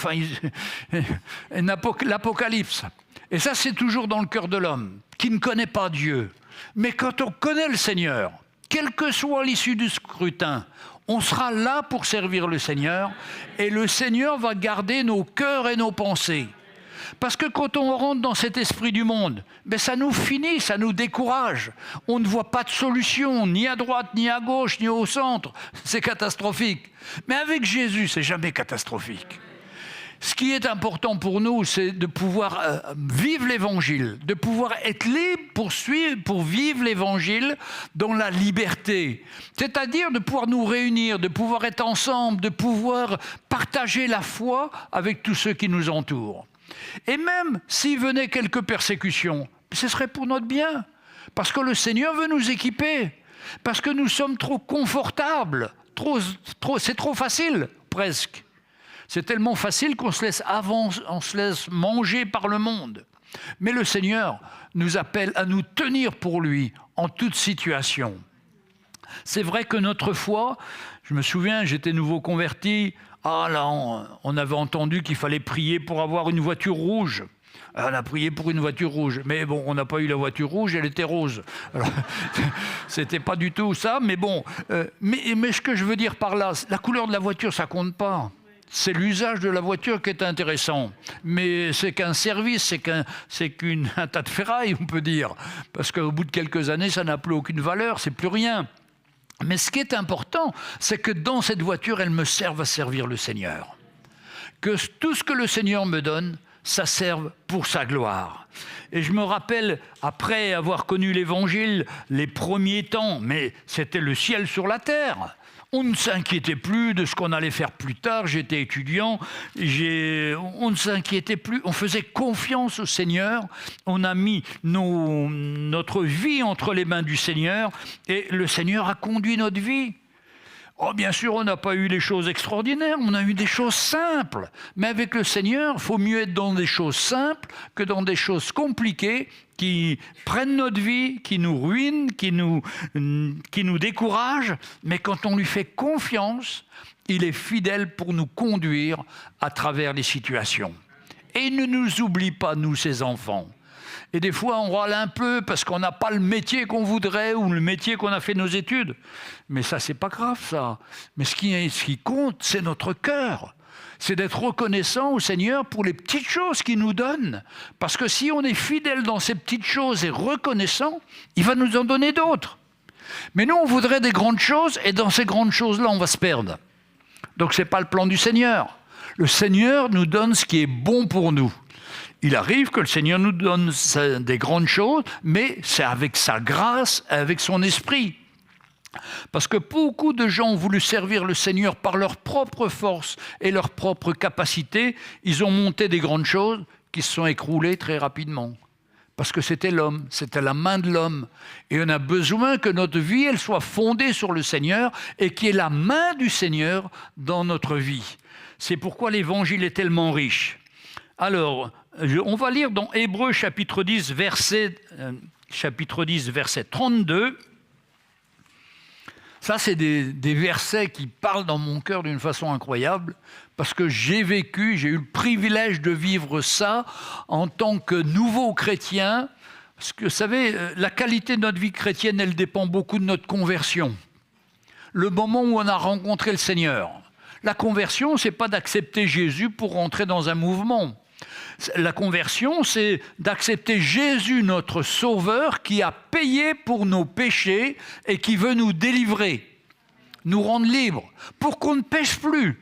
G: l'apocalypse. Et ça c'est toujours dans le cœur de l'homme, qui ne connaît pas Dieu. Mais quand on connaît le Seigneur, quelle que soit l'issue du scrutin, on sera là pour servir le Seigneur et le Seigneur va garder nos cœurs et nos pensées. Parce que quand on rentre dans cet esprit du monde, ça nous finit, ça nous décourage. On ne voit pas de solution, ni à droite, ni à gauche, ni au centre. C'est catastrophique. Mais avec Jésus, c'est jamais catastrophique. Ce qui est important pour nous, c'est de pouvoir vivre l'Évangile, de pouvoir être libre pour vivre l'Évangile dans la liberté. C'est-à-dire de pouvoir nous réunir, de pouvoir être ensemble, de pouvoir partager la foi avec tous ceux qui nous entourent. Et même s'il venait quelques persécutions, ce serait pour notre bien. Parce que le Seigneur veut nous équiper. Parce que nous sommes trop confortables. C'est trop facile, presque. C'est tellement facile qu'on se laisse manger par le monde. Mais le Seigneur nous appelle à nous tenir pour lui en toute situation. C'est vrai que notre foi, je me souviens, j'étais nouveau converti, Ah là, on avait entendu qu'il fallait prier pour avoir une voiture rouge. On a prié pour une voiture rouge. Mais bon, on n'a pas eu la voiture rouge, elle était rose. Alors, c'était pas du tout ça, mais bon. Mais ce que je veux dire par là, la couleur de la voiture, ça compte pas. C'est l'usage de la voiture qui est intéressant. Mais c'est qu'un service, c'est qu'un tas de ferraille, on peut dire. Parce qu'au bout de quelques années, ça n'a plus aucune valeur, c'est plus rien. Mais ce qui est important, c'est que dans cette voiture, elle me serve à servir le Seigneur. Que tout ce que le Seigneur me donne, ça serve pour sa gloire. Et je me rappelle, après avoir connu l'Évangile, les premiers temps, mais c'était le ciel sur la terre. On ne s'inquiétait plus de ce qu'on allait faire plus tard. J'étais étudiant, on ne s'inquiétait plus. On faisait confiance au Seigneur. On a mis notre vie entre les mains du Seigneur et le Seigneur a conduit notre vie. Oh, bien sûr, on n'a pas eu les choses extraordinaires, on a eu des choses simples. Mais avec le Seigneur, il faut mieux être dans des choses simples que dans des choses compliquées qui prennent notre vie, qui nous ruinent, qui nous découragent. Mais quand on lui fait confiance, il est fidèle pour nous conduire à travers les situations. Et il ne nous oublie pas, nous, ses enfants. Et des fois, on râle un peu parce qu'on n'a pas le métier qu'on voudrait ou le métier qu'on a fait nos études. Mais ça, c'est pas grave, ça. Mais ce qui compte, c'est notre cœur. C'est d'être reconnaissant au Seigneur pour les petites choses qu'il nous donne. Parce que si on est fidèle dans ces petites choses et reconnaissant, il va nous en donner d'autres. Mais nous, on voudrait des grandes choses et dans ces grandes choses-là, on va se perdre. Donc, ce n'est pas le plan du Seigneur. Le Seigneur nous donne ce qui est bon pour nous. Il arrive que le Seigneur nous donne des grandes choses, mais c'est avec sa grâce, avec son esprit. Parce que beaucoup de gens ont voulu servir le Seigneur par leur propre force et leur propre capacité. Ils ont monté des grandes choses qui se sont écroulées très rapidement. Parce que c'était l'homme, c'était la main de l'homme. Et on a besoin que notre vie, elle soit fondée sur le Seigneur et qu'il y ait la main du Seigneur dans notre vie. C'est pourquoi l'Évangile est tellement riche. Alors, on va lire dans Hébreux chapitre 10, verset 32. Ça, c'est des versets qui parlent dans mon cœur d'une façon incroyable, parce que j'ai eu le privilège de vivre ça en tant que nouveau chrétien. Parce que, vous savez, la qualité de notre vie chrétienne, elle dépend beaucoup de notre conversion. Le moment où on a rencontré le Seigneur. La conversion, ce n'est pas d'accepter Jésus pour rentrer dans un mouvement. La conversion, c'est d'accepter Jésus, notre Sauveur, qui a payé pour nos péchés et qui veut nous délivrer, nous rendre libres, pour qu'on ne pêche plus.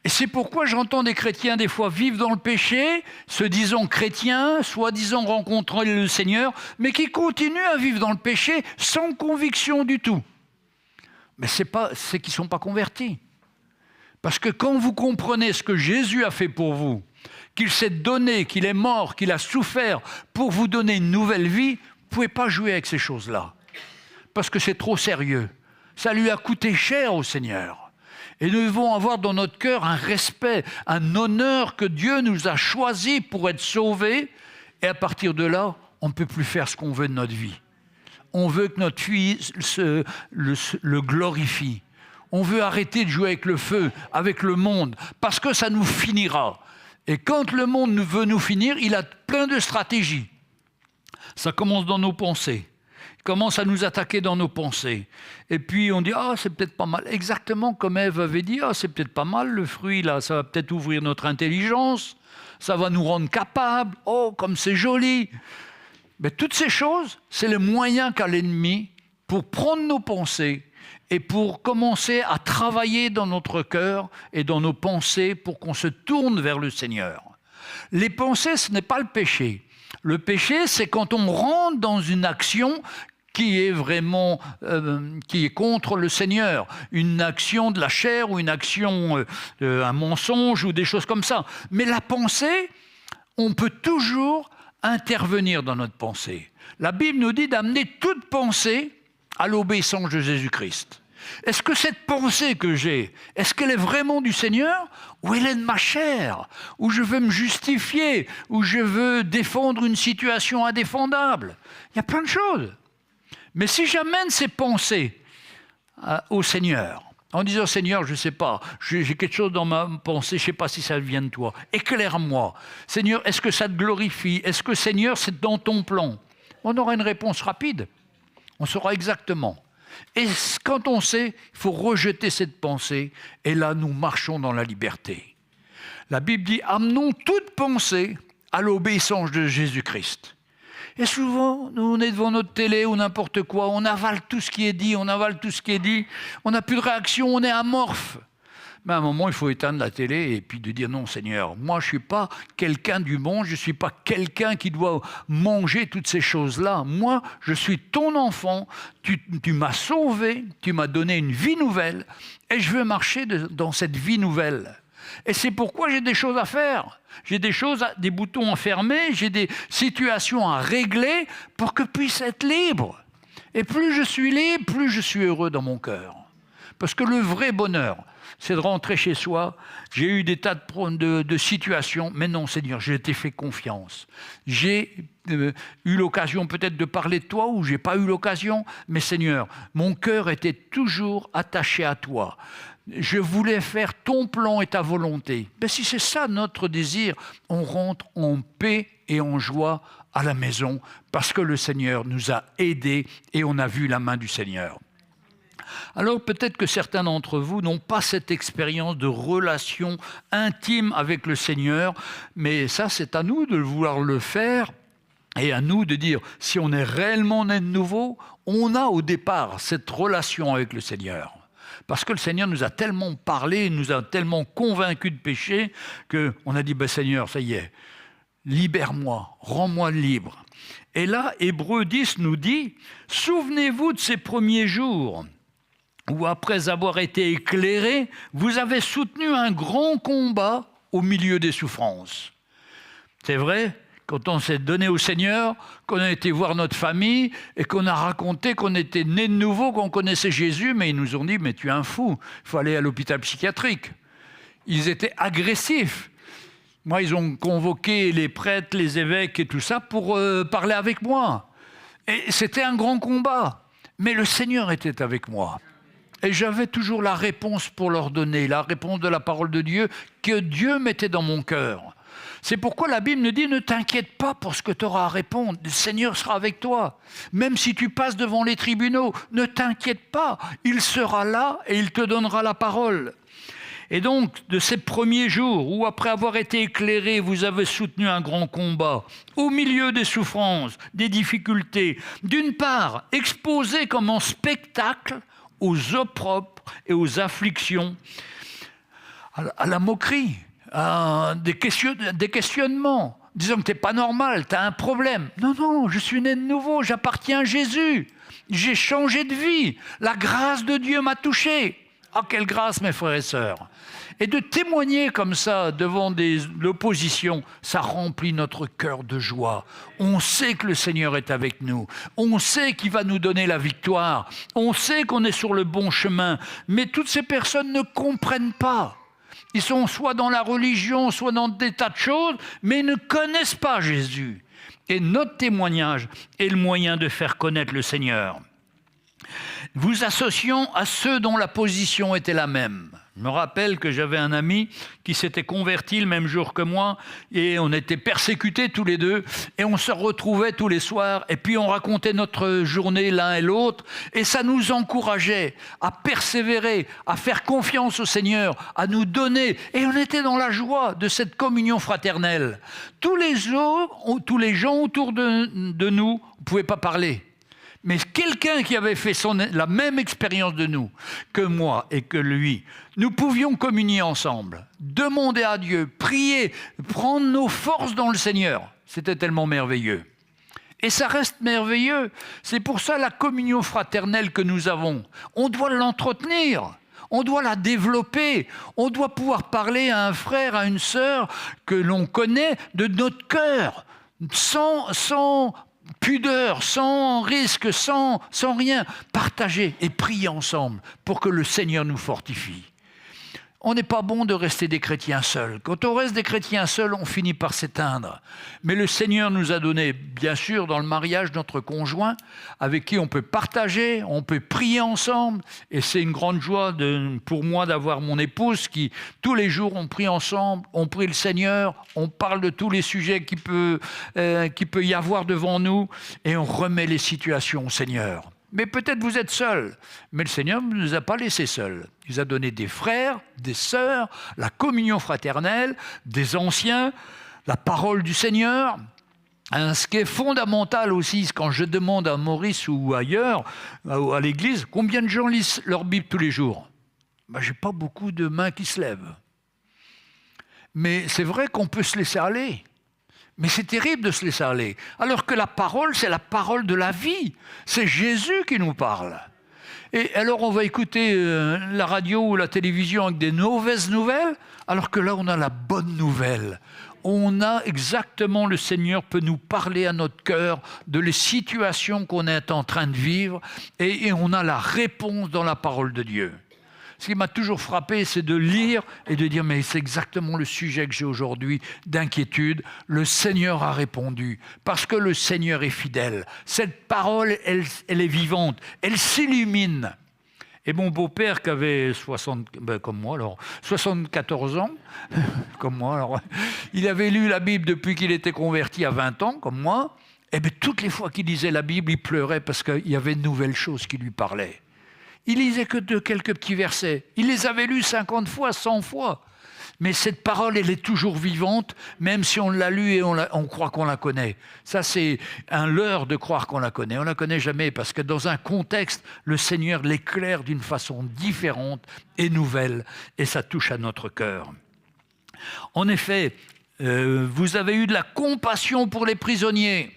G: Et c'est pourquoi j'entends des chrétiens des fois vivre dans le péché, se disant chrétiens, soi-disant rencontrer le Seigneur, mais qui continuent à vivre dans le péché sans conviction du tout. Mais c'est qu'ils ne sont pas convertis. Parce que quand vous comprenez ce que Jésus a fait pour vous, qu'il s'est donné, qu'il est mort, qu'il a souffert pour vous donner une nouvelle vie, vous ne pouvez pas jouer avec ces choses-là. Parce que c'est trop sérieux. Ça lui a coûté cher au Seigneur. Et nous devons avoir dans notre cœur un respect, un honneur que Dieu nous a choisi pour être sauvés. Et à partir de là, on ne peut plus faire ce qu'on veut de notre vie. On veut que notre vie le glorifie. On veut arrêter de jouer avec le feu, avec le monde, parce que ça nous finira. Et quand le monde veut nous finir, il a plein de stratégies. Ça commence dans nos pensées. Il commence à nous attaquer dans nos pensées. Et puis on dit, c'est peut-être pas mal. Exactement comme Ève avait dit, c'est peut-être pas mal le fruit, là, ça va peut-être ouvrir notre intelligence, ça va nous rendre capables, comme c'est joli. Mais toutes ces choses, c'est le moyen qu'a l'ennemi pour prendre nos pensées et pour commencer à travailler dans notre cœur et dans nos pensées pour qu'on se tourne vers le Seigneur. Les pensées, ce n'est pas le péché. Le péché, c'est quand on rentre dans une action qui est vraiment qui est contre le Seigneur. Une action de la chair ou une action, un mensonge ou des choses comme ça. Mais la pensée, on peut toujours intervenir dans notre pensée. La Bible nous dit d'amener toute pensée à l'obéissance de Jésus-Christ. Est-ce que cette pensée que j'ai, est-ce qu'elle est vraiment du Seigneur ou elle est de ma chair, où je veux me justifier, où je veux défendre une situation indéfendable? Il y a plein de choses. Mais si j'amène ces pensées au Seigneur, en disant « Seigneur, je ne sais pas, j'ai quelque chose dans ma pensée, je ne sais pas si ça vient de toi. Éclaire-moi. Seigneur, est-ce que ça te glorifie? Est-ce que, Seigneur, c'est dans ton plan ?» On aura une réponse rapide. On saura exactement. Et quand on sait, il faut rejeter cette pensée. Et là, nous marchons dans la liberté. La Bible dit « Amenons toute pensée à l'obéissance de Jésus-Christ ». Et souvent, nous, on est devant notre télé ou n'importe quoi, on avale tout ce qui est dit, on n'a plus de réaction, on est amorphe. Mais à un moment, il faut éteindre la télé et puis de dire non, Seigneur, moi, je ne suis pas quelqu'un du monde, je ne suis pas quelqu'un qui doit manger toutes ces choses-là. Moi, je suis ton enfant, tu m'as sauvé, tu m'as donné une vie nouvelle et je veux marcher dans cette vie nouvelle. Et c'est pourquoi j'ai des choses à faire. J'ai des boutons à fermer, j'ai des situations à régler pour que je puisse être libre. Et plus je suis libre, plus je suis heureux dans mon cœur. Parce que le vrai bonheur, c'est de rentrer chez soi. J'ai eu des tas de situations, mais non, Seigneur, je t'ai fait confiance. J'ai eu l'occasion peut-être de parler de toi ou je n'ai pas eu l'occasion, mais Seigneur, mon cœur était toujours attaché à toi. Je voulais faire ton plan et ta volonté. Mais si c'est ça notre désir, on rentre en paix et en joie à la maison parce que le Seigneur nous a aidés et on a vu la main du Seigneur. Alors peut-être que certains d'entre vous n'ont pas cette expérience de relation intime avec le Seigneur, mais ça c'est à nous de vouloir le faire et à nous de dire si on est réellement né de nouveau, on a au départ cette relation avec le Seigneur. Parce que le Seigneur nous a tellement parlé, nous a tellement convaincus de péché qu'on a dit « Seigneur, ça y est, libère-moi, rends-moi libre ». Et là, Hébreux 10 nous dit « Souvenez-vous de ces premiers jours où après avoir été éclairés, vous avez soutenu un grand combat au milieu des souffrances. » C'est vrai ? Quand on s'est donné au Seigneur, qu'on a été voir notre famille et qu'on a raconté qu'on était né de nouveau, qu'on connaissait Jésus, mais ils nous ont dit « mais tu es un fou, il faut aller à l'hôpital psychiatrique ». Ils étaient agressifs. Moi, ils ont convoqué les prêtres, les évêques et tout ça pour parler avec moi. Et c'était un grand combat. Mais le Seigneur était avec moi. Et j'avais toujours la réponse pour leur donner, la réponse de la parole de Dieu que Dieu mettait dans mon cœur. C'est pourquoi la Bible nous dit « Ne t'inquiète pas pour ce que tu auras à répondre. Le Seigneur sera avec toi. Même si tu passes devant les tribunaux, ne t'inquiète pas. Il sera là et il te donnera la parole. » Et donc, de ces premiers jours où, après avoir été éclairés, vous avez soutenu un grand combat, au milieu des souffrances, des difficultés, d'une part, exposés comme en spectacle aux opprobres et aux afflictions, à la moquerie, à des questionnements, disant que tu n'es pas normal, tu as un problème. Non, non, je suis né de nouveau, j'appartiens à Jésus, j'ai changé de vie, la grâce de Dieu m'a touché. Ah, quelle grâce, mes frères et sœurs! Et de témoigner comme ça devant l'opposition, ça remplit notre cœur de joie. On sait que le Seigneur est avec nous. On sait qu'il va nous donner la victoire. On sait qu'on est sur le bon chemin. Mais toutes ces personnes ne comprennent pas. Ils sont soit dans la religion, soit dans des tas de choses, mais ils ne connaissent pas Jésus. Et notre témoignage est le moyen de faire connaître le Seigneur. Vous associons à ceux dont la position était la même. Je me rappelle que j'avais un ami qui s'était converti le même jour que moi et on était persécutés tous les deux et on se retrouvait tous les soirs et puis on racontait notre journée l'un et l'autre et ça nous encourageait à persévérer, à faire confiance au Seigneur, à nous donner et on était dans la joie de cette communion fraternelle. Tous les gens autour de nous ne pouvaient pas parler. Mais quelqu'un qui avait fait la même expérience de nous que moi et que lui, nous pouvions communier ensemble, demander à Dieu, prier, prendre nos forces dans le Seigneur. C'était tellement merveilleux. Et ça reste merveilleux. C'est pour ça la communion fraternelle que nous avons. On doit l'entretenir. On doit la développer. On doit pouvoir parler à un frère, à une sœur que l'on connaît de notre cœur, sans pudeur, sans risque, sans rien, partager et prier ensemble pour que le Seigneur nous fortifie. On n'est pas bon de rester des chrétiens seuls. Quand on reste des chrétiens seuls, on finit par s'éteindre. Mais le Seigneur nous a donné, bien sûr, dans le mariage, notre conjoint, avec qui on peut partager, on peut prier ensemble. Et c'est une grande joie pour moi d'avoir mon épouse qui, tous les jours, on prie ensemble, on prie le Seigneur, on parle de tous les sujets qui peut y avoir devant nous et on remet les situations au Seigneur. Mais peut-être vous êtes seul. Mais le Seigneur ne nous a pas laissés seuls. Il nous a donné des frères, des sœurs, la communion fraternelle, des anciens, la parole du Seigneur. Ce qui est fondamental aussi, quand je demande à Maurice ou ailleurs, à l'église, combien de gens lisent leur Bible tous les jours ? Je n'ai pas beaucoup de mains qui se lèvent. Mais c'est vrai qu'on peut se laisser aller. Mais c'est terrible de se laisser aller. Alors que la parole, c'est la parole de la vie. C'est Jésus qui nous parle. Et alors on va écouter la radio ou la télévision avec des mauvaises nouvelles, alors que là on a la bonne nouvelle. On a exactement, le Seigneur peut nous parler à notre cœur de les situations qu'on est en train de vivre et on a la réponse dans la parole de Dieu. Ce qui m'a toujours frappé, c'est de lire et de dire « mais c'est exactement le sujet que j'ai aujourd'hui d'inquiétude. Le Seigneur a répondu parce que le Seigneur est fidèle. Cette parole, elle est vivante, elle s'illumine. » Et mon beau-père qui avait 74 ans, comme moi, alors, il avait lu la Bible depuis qu'il était converti à 20 ans, comme moi. Et bien, toutes les fois qu'il lisait la Bible, il pleurait parce qu'il y avait de nouvelles choses qui lui parlaient. Il lisait que de quelques petits versets. Il les avait lus 50 fois, 100 fois. Mais cette parole, elle est toujours vivante, même si on l'a lue et on croit qu'on la connaît. Ça, c'est un leurre de croire qu'on la connaît. On ne la connaît jamais parce que dans un contexte, le Seigneur l'éclaire d'une façon différente et nouvelle. Et ça touche à notre cœur. En effet, vous avez eu de la compassion pour les prisonniers.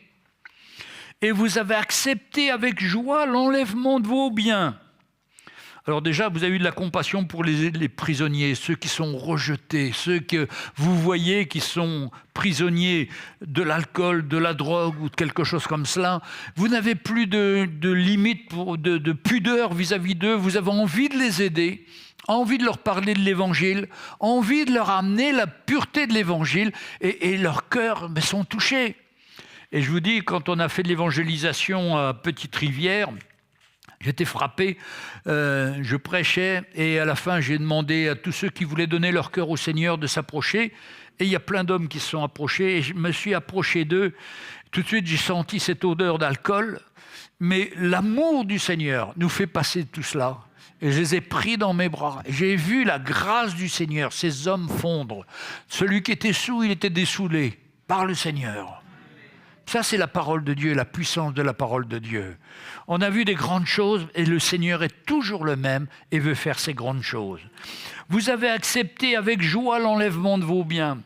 G: Et vous avez accepté avec joie l'enlèvement de vos biens. Alors déjà, vous avez eu de la compassion pour les prisonniers, ceux qui sont rejetés, ceux que vous voyez qui sont prisonniers de l'alcool, de la drogue ou de quelque chose comme cela. Vous n'avez plus de limite, de pudeur vis-à-vis d'eux. Vous avez envie de les aider, envie de leur parler de l'Évangile, envie de leur amener la pureté de l'Évangile et leurs cœurs sont touchés. Et je vous dis, quand on a fait de l'évangélisation à Petite-Rivière, j'étais frappé, je prêchais et à la fin j'ai demandé à tous ceux qui voulaient donner leur cœur au Seigneur de s'approcher et il y a plein d'hommes qui se sont approchés et je me suis approché d'eux. Tout de suite j'ai senti cette odeur d'alcool, mais l'amour du Seigneur nous fait passer tout cela. Et je les ai pris dans mes bras. J'ai vu la grâce du Seigneur, ces hommes fondre. Celui qui était saoul, il était dessoulé par le Seigneur. Ça, c'est la parole de Dieu, la puissance de la parole de Dieu. On a vu des grandes choses et le Seigneur est toujours le même et veut faire ces grandes choses. Vous avez accepté avec joie l'enlèvement de vos biens.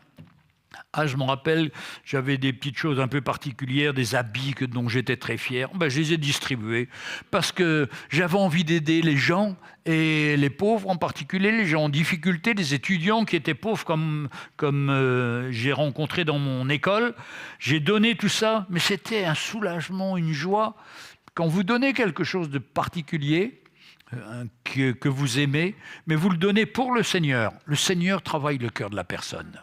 G: Ah, je me rappelle, j'avais des petites choses un peu particulières, des habits dont j'étais très fier. Je les ai distribués parce que j'avais envie d'aider les gens et les pauvres en particulier, les gens en difficulté, les étudiants qui étaient pauvres comme j'ai rencontré dans mon école. J'ai donné tout ça, mais c'était un soulagement, une joie. Quand vous donnez quelque chose de particulier, que vous aimez, mais vous le donnez pour le Seigneur travaille le cœur de la personne.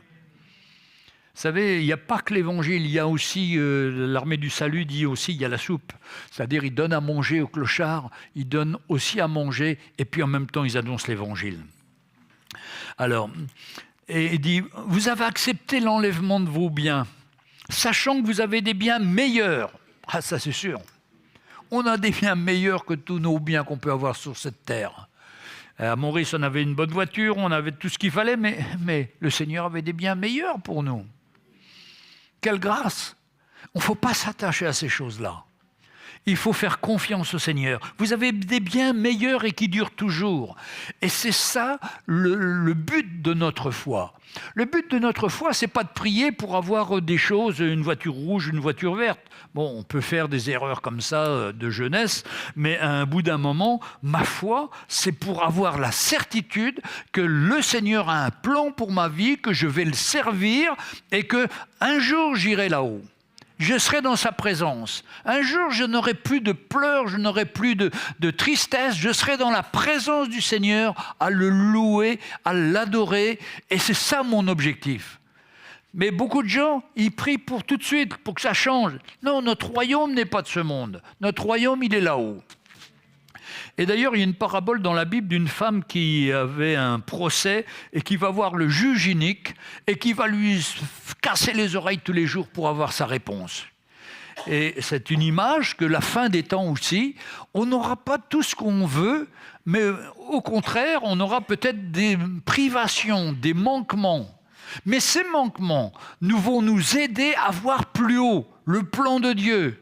G: Vous savez, il n'y a pas que l'Évangile, il y a aussi, l'armée du salut dit aussi, il y a la soupe. C'est-à-dire, ils donnent à manger aux clochards, ils donnent aussi à manger, et puis en même temps, ils annoncent l'Évangile. Alors, et il dit, vous avez accepté l'enlèvement de vos biens, sachant que vous avez des biens meilleurs. Ah, ça c'est sûr. On a des biens meilleurs que tous nos biens qu'on peut avoir sur cette terre. À Maurice, on avait une bonne voiture, on avait tout ce qu'il fallait, mais le Seigneur avait des biens meilleurs pour nous. Quelle grâce! Il ne faut pas s'attacher à ces choses-là. Il faut faire confiance au Seigneur. Vous avez des biens meilleurs et qui durent toujours. Et c'est ça le but de notre foi. Le but de notre foi, ce n'est pas de prier pour avoir des choses, une voiture rouge, une voiture verte. Bon, on peut faire des erreurs comme ça de jeunesse, mais à un bout d'un moment, ma foi, c'est pour avoir la certitude que le Seigneur a un plan pour ma vie, que je vais le servir et qu'un jour, j'irai là-haut. je serai dans sa présence. Un jour, je n'aurai plus de pleurs, je n'aurai plus de tristesse, je serai dans la présence du Seigneur à le louer, à l'adorer, et c'est ça mon objectif. Mais beaucoup de gens, ils prient pour tout de suite, pour que ça change. Non, notre royaume n'est pas de ce monde. Notre royaume, il est là-haut. Et d'ailleurs, il y a une parabole dans la Bible d'une femme qui avait un procès et qui va voir le juge inique et qui va lui casser les oreilles tous les jours pour avoir sa réponse. Et c'est une image que la fin des temps aussi, on n'aura pas tout ce qu'on veut, mais au contraire, on aura peut-être des privations, des manquements. Mais ces manquements vont nous aider à voir plus haut le plan de Dieu.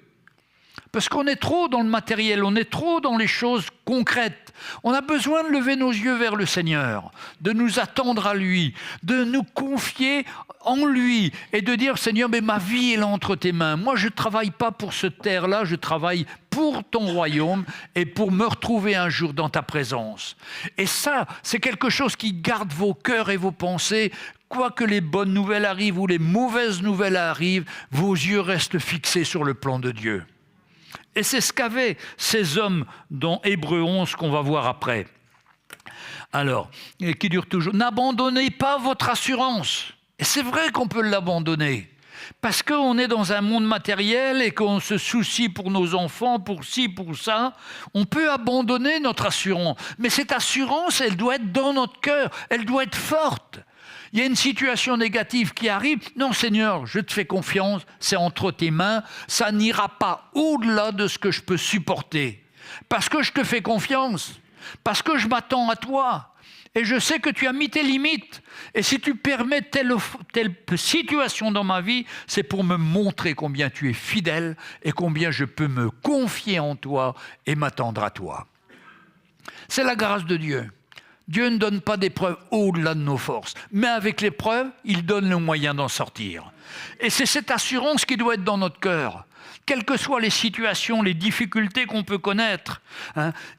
G: Parce qu'on est trop dans le matériel, on est trop dans les choses concrètes. On a besoin de lever nos yeux vers le Seigneur, de nous attendre à lui, de nous confier en lui et de dire « Seigneur, mais ma vie est entre tes mains. Moi, je ne travaille pas pour ce terre-là, je travaille pour ton royaume et pour me retrouver un jour dans ta présence. » Et ça, c'est quelque chose qui garde vos cœurs et vos pensées. Quoi que les bonnes nouvelles arrivent ou les mauvaises nouvelles arrivent, vos yeux restent fixés sur le plan de Dieu. Et c'est ce qu'avaient ces hommes dans Hébreux 11 qu'on va voir après. Alors, et qui dure toujours. N'abandonnez pas votre assurance. Et c'est vrai qu'on peut l'abandonner. Parce qu'on est dans un monde matériel et qu'on se soucie pour nos enfants, pour ci, pour ça. On peut abandonner notre assurance. Mais cette assurance, elle doit être dans notre cœur. Elle doit être forte. Il y a une situation négative qui arrive. Non, Seigneur, je te fais confiance, c'est entre tes mains. Ça n'ira pas au-delà de ce que je peux supporter. Parce que je te fais confiance. Parce que je m'attends à toi. Et je sais que tu as mis tes limites. Et si tu permets telle situation dans ma vie, c'est pour me montrer combien tu es fidèle et combien je peux me confier en toi et m'attendre à toi. C'est la grâce de Dieu. Dieu ne donne pas d'épreuves au-delà de nos forces. Mais avec l'épreuve, il donne le moyen d'en sortir. Et c'est cette assurance qui doit être dans notre cœur. Quelles que soient les situations, les difficultés qu'on peut connaître,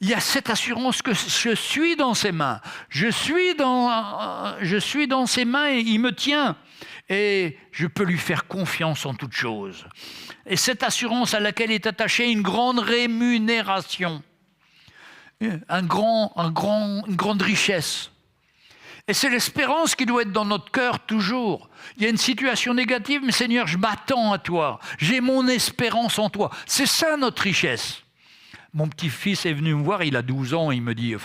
G: il y a cette assurance que je suis dans ses mains. Je suis dans ses mains et il me tient. Et je peux lui faire confiance en toutes choses. Et cette assurance à laquelle est attachée une grande rémunération. Une grande richesse. Et c'est l'espérance qui doit être dans notre cœur toujours. Il y a une situation négative, mais Seigneur, je m'attends à toi. J'ai mon espérance en toi. C'est ça notre richesse. Mon petit-fils est venu me voir, il a 12 ans, il me dit,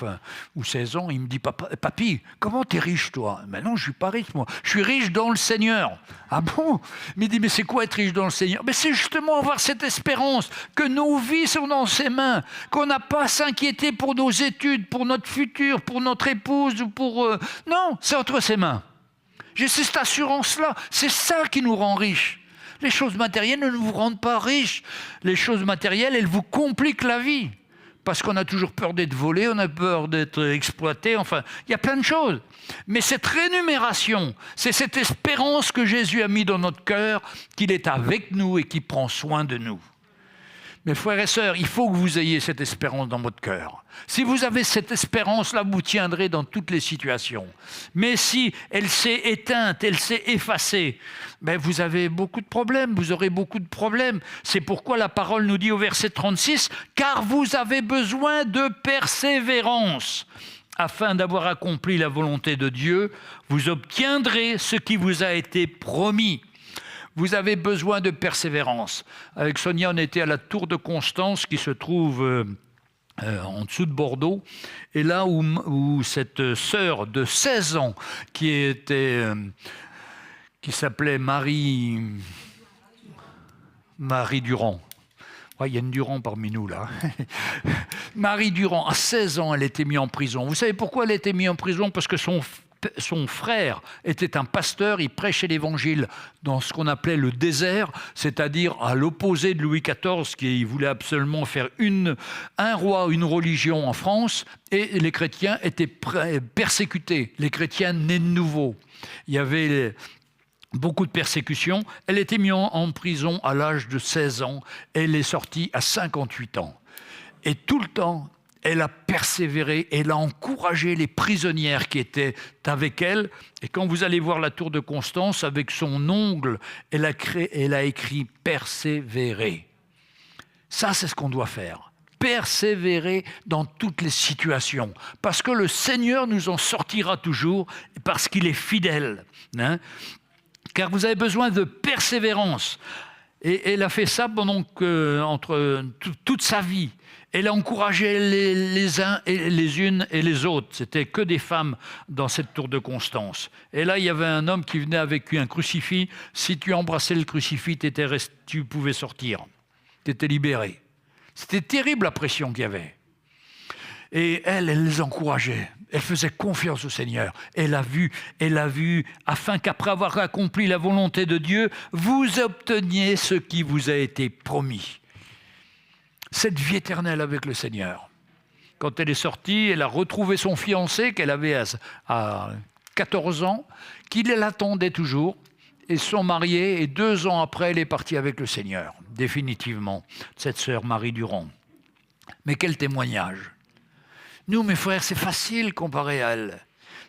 G: ou 16 ans, il me dit, Papy, comment t'es riche toi? Ben non, je suis pas riche moi, je suis riche dans le Seigneur. Ah bon? Il me dit, mais c'est quoi être riche dans le Seigneur? Ben c'est justement avoir cette espérance, que nos vies sont dans ses mains, qu'on n'a pas à s'inquiéter pour nos études, pour notre futur, pour notre épouse, ou pour... Non, c'est entre ses mains. J'ai cette assurance-là, c'est ça qui nous rend riches. Les choses matérielles ne vous rendent pas riches. Les choses matérielles, elles vous compliquent la vie. Parce qu'on a toujours peur d'être volé, on a peur d'être exploité, enfin, il y a plein de choses. Mais cette rémunération, c'est cette espérance que Jésus a mis dans notre cœur, qu'il est avec nous et qu'il prend soin de nous. Mes frères et sœurs, il faut que vous ayez cette espérance dans votre cœur. Si vous avez cette espérance-là, vous tiendrez dans toutes les situations. Mais si elle s'est éteinte, elle s'est effacée, ben vous avez beaucoup de problèmes, vous aurez beaucoup de problèmes. C'est pourquoi la parole nous dit au verset 36, « Car vous avez besoin de persévérance. Afin d'avoir accompli la volonté de Dieu, vous obtiendrez ce qui vous a été promis. » Vous avez besoin de persévérance. Avec Sonia, on était à la Tour de Constance qui se trouve en dessous de Bordeaux. Et là où cette sœur de 16 ans qui s'appelait Marie Durand. Ouais, il y a une Durand parmi nous là. Marie Durand, à 16 ans, elle était mise en prison. Vous savez pourquoi elle a été mise en prison? Parce que son frère était un pasteur, il prêchait l'évangile dans ce qu'on appelait le désert, c'est-à-dire à l'opposé de Louis XIV qui voulait absolument faire un roi, une religion en France, et les chrétiens étaient persécutés, les chrétiens nés de nouveau. Il y avait beaucoup de persécutions. Elle était mise en prison à l'âge de 16 ans, elle est sortie à 58 ans. Et tout le temps, elle a persévéré, elle a encouragé les prisonnières qui étaient avec elle. Et quand vous allez voir la tour de Constance, avec son ongle, elle a écrit « persévérer ». Ça, c'est ce qu'on doit faire. Persévérer dans toutes les situations. Parce que le Seigneur nous en sortira toujours, parce qu'il est fidèle. Hein. Car vous avez besoin de persévérance. Et elle a fait ça pendant toute sa vie. Elle a encouragé les uns et les unes et les autres. C'était que des femmes dans cette tour de Constance. Et là, il y avait un homme qui venait avec un crucifix. Si tu embrassais le crucifix, tu pouvais sortir. Tu étais libéré. C'était terrible la pression qu'il y avait. Et elle les encourageait. Elle faisait confiance au Seigneur. Elle a vu, afin qu'après avoir accompli la volonté de Dieu, vous obteniez ce qui vous a été promis. Cette vie éternelle avec le Seigneur. Quand elle est sortie, elle a retrouvé son fiancé qu'elle avait à 14 ans, qui l'attendait toujours. Ils sont mariés et 2 ans après, elle est partie avec le Seigneur, définitivement, cette sœur Marie Durand. Mais quel témoignage! Nous, mes frères, c'est facile comparé à elle.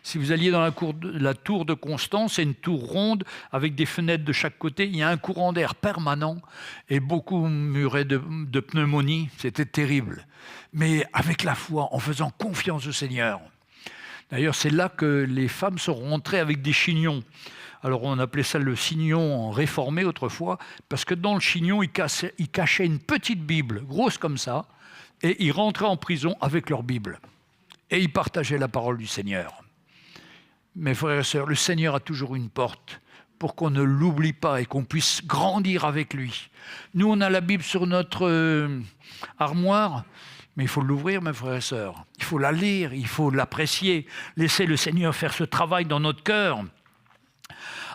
G: Si vous alliez dans la tour de Constance, c'est une tour ronde avec des fenêtres de chaque côté. Il y a un courant d'air permanent et beaucoup muraient de pneumonie. C'était terrible. Mais avec la foi, en faisant confiance au Seigneur. D'ailleurs, c'est là que les femmes sont rentrées avec des chignons. Alors, on appelait ça le chignon réformé autrefois, parce que dans le chignon, ils cachaient une petite Bible, grosse comme ça, et ils rentraient en prison avec leur Bible. Et ils partageaient la parole du Seigneur. Mes frères et sœurs, le Seigneur a toujours une porte pour qu'on ne l'oublie pas et qu'on puisse grandir avec lui. Nous, on a la Bible sur notre armoire, mais il faut l'ouvrir, mes frères et sœurs. Il faut la lire, il faut l'apprécier. Laisser le Seigneur faire ce travail dans notre cœur,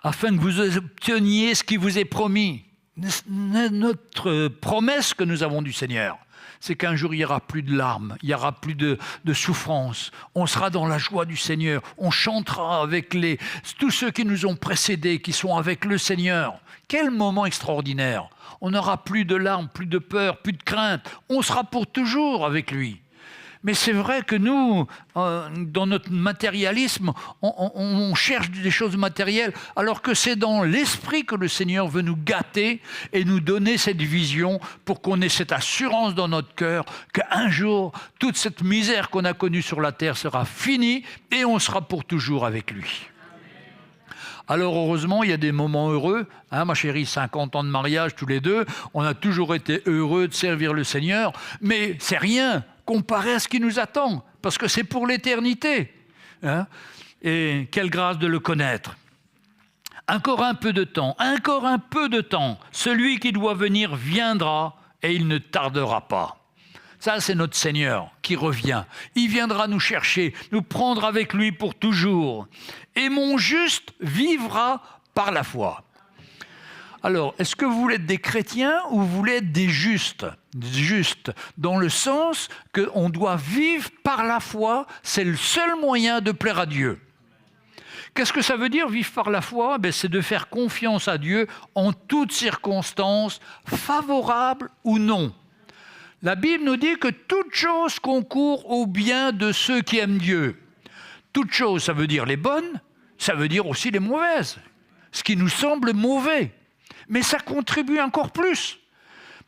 G: afin que vous obteniez ce qui vous est promis. Notre promesse que nous avons du Seigneur, c'est qu'un jour, il n'y aura plus de larmes, il n'y aura plus de souffrance. On sera dans la joie du Seigneur. On chantera avec tous ceux qui nous ont précédés, qui sont avec le Seigneur. Quel moment extraordinaire! On n'aura plus de larmes, plus de peur, plus de crainte. On sera pour toujours avec lui. Mais c'est vrai que nous, dans notre matérialisme, on cherche des choses matérielles, alors que c'est dans l'esprit que le Seigneur veut nous gâter et nous donner cette vision pour qu'on ait cette assurance dans notre cœur qu'un jour, toute cette misère qu'on a connue sur la terre sera finie et on sera pour toujours avec lui. Alors heureusement, il y a des moments heureux. Hein, ma chérie, 50 ans de mariage tous les deux, on a toujours été heureux de servir le Seigneur, mais c'est rien comparé à ce qui nous attend, parce que c'est pour l'éternité. Hein, et quelle grâce de le connaître. Encore un peu de temps, celui qui doit venir viendra et il ne tardera pas. Ça, c'est notre Seigneur qui revient. Il viendra nous chercher, nous prendre avec lui pour toujours. Et mon juste vivra par la foi. Alors, est-ce que vous voulez être des chrétiens ou vous voulez être des justes? Justes, dans le sens qu'on doit vivre par la foi, c'est le seul moyen de plaire à Dieu. Qu'est-ce que ça veut dire, vivre par la foi? C'est de faire confiance à Dieu en toutes circonstances, favorables ou non. La Bible nous dit que toute chose concourt au bien de ceux qui aiment Dieu. Toute chose, ça veut dire les bonnes, ça veut dire aussi les mauvaises. Ce qui nous semble mauvais. Mais ça contribue encore plus.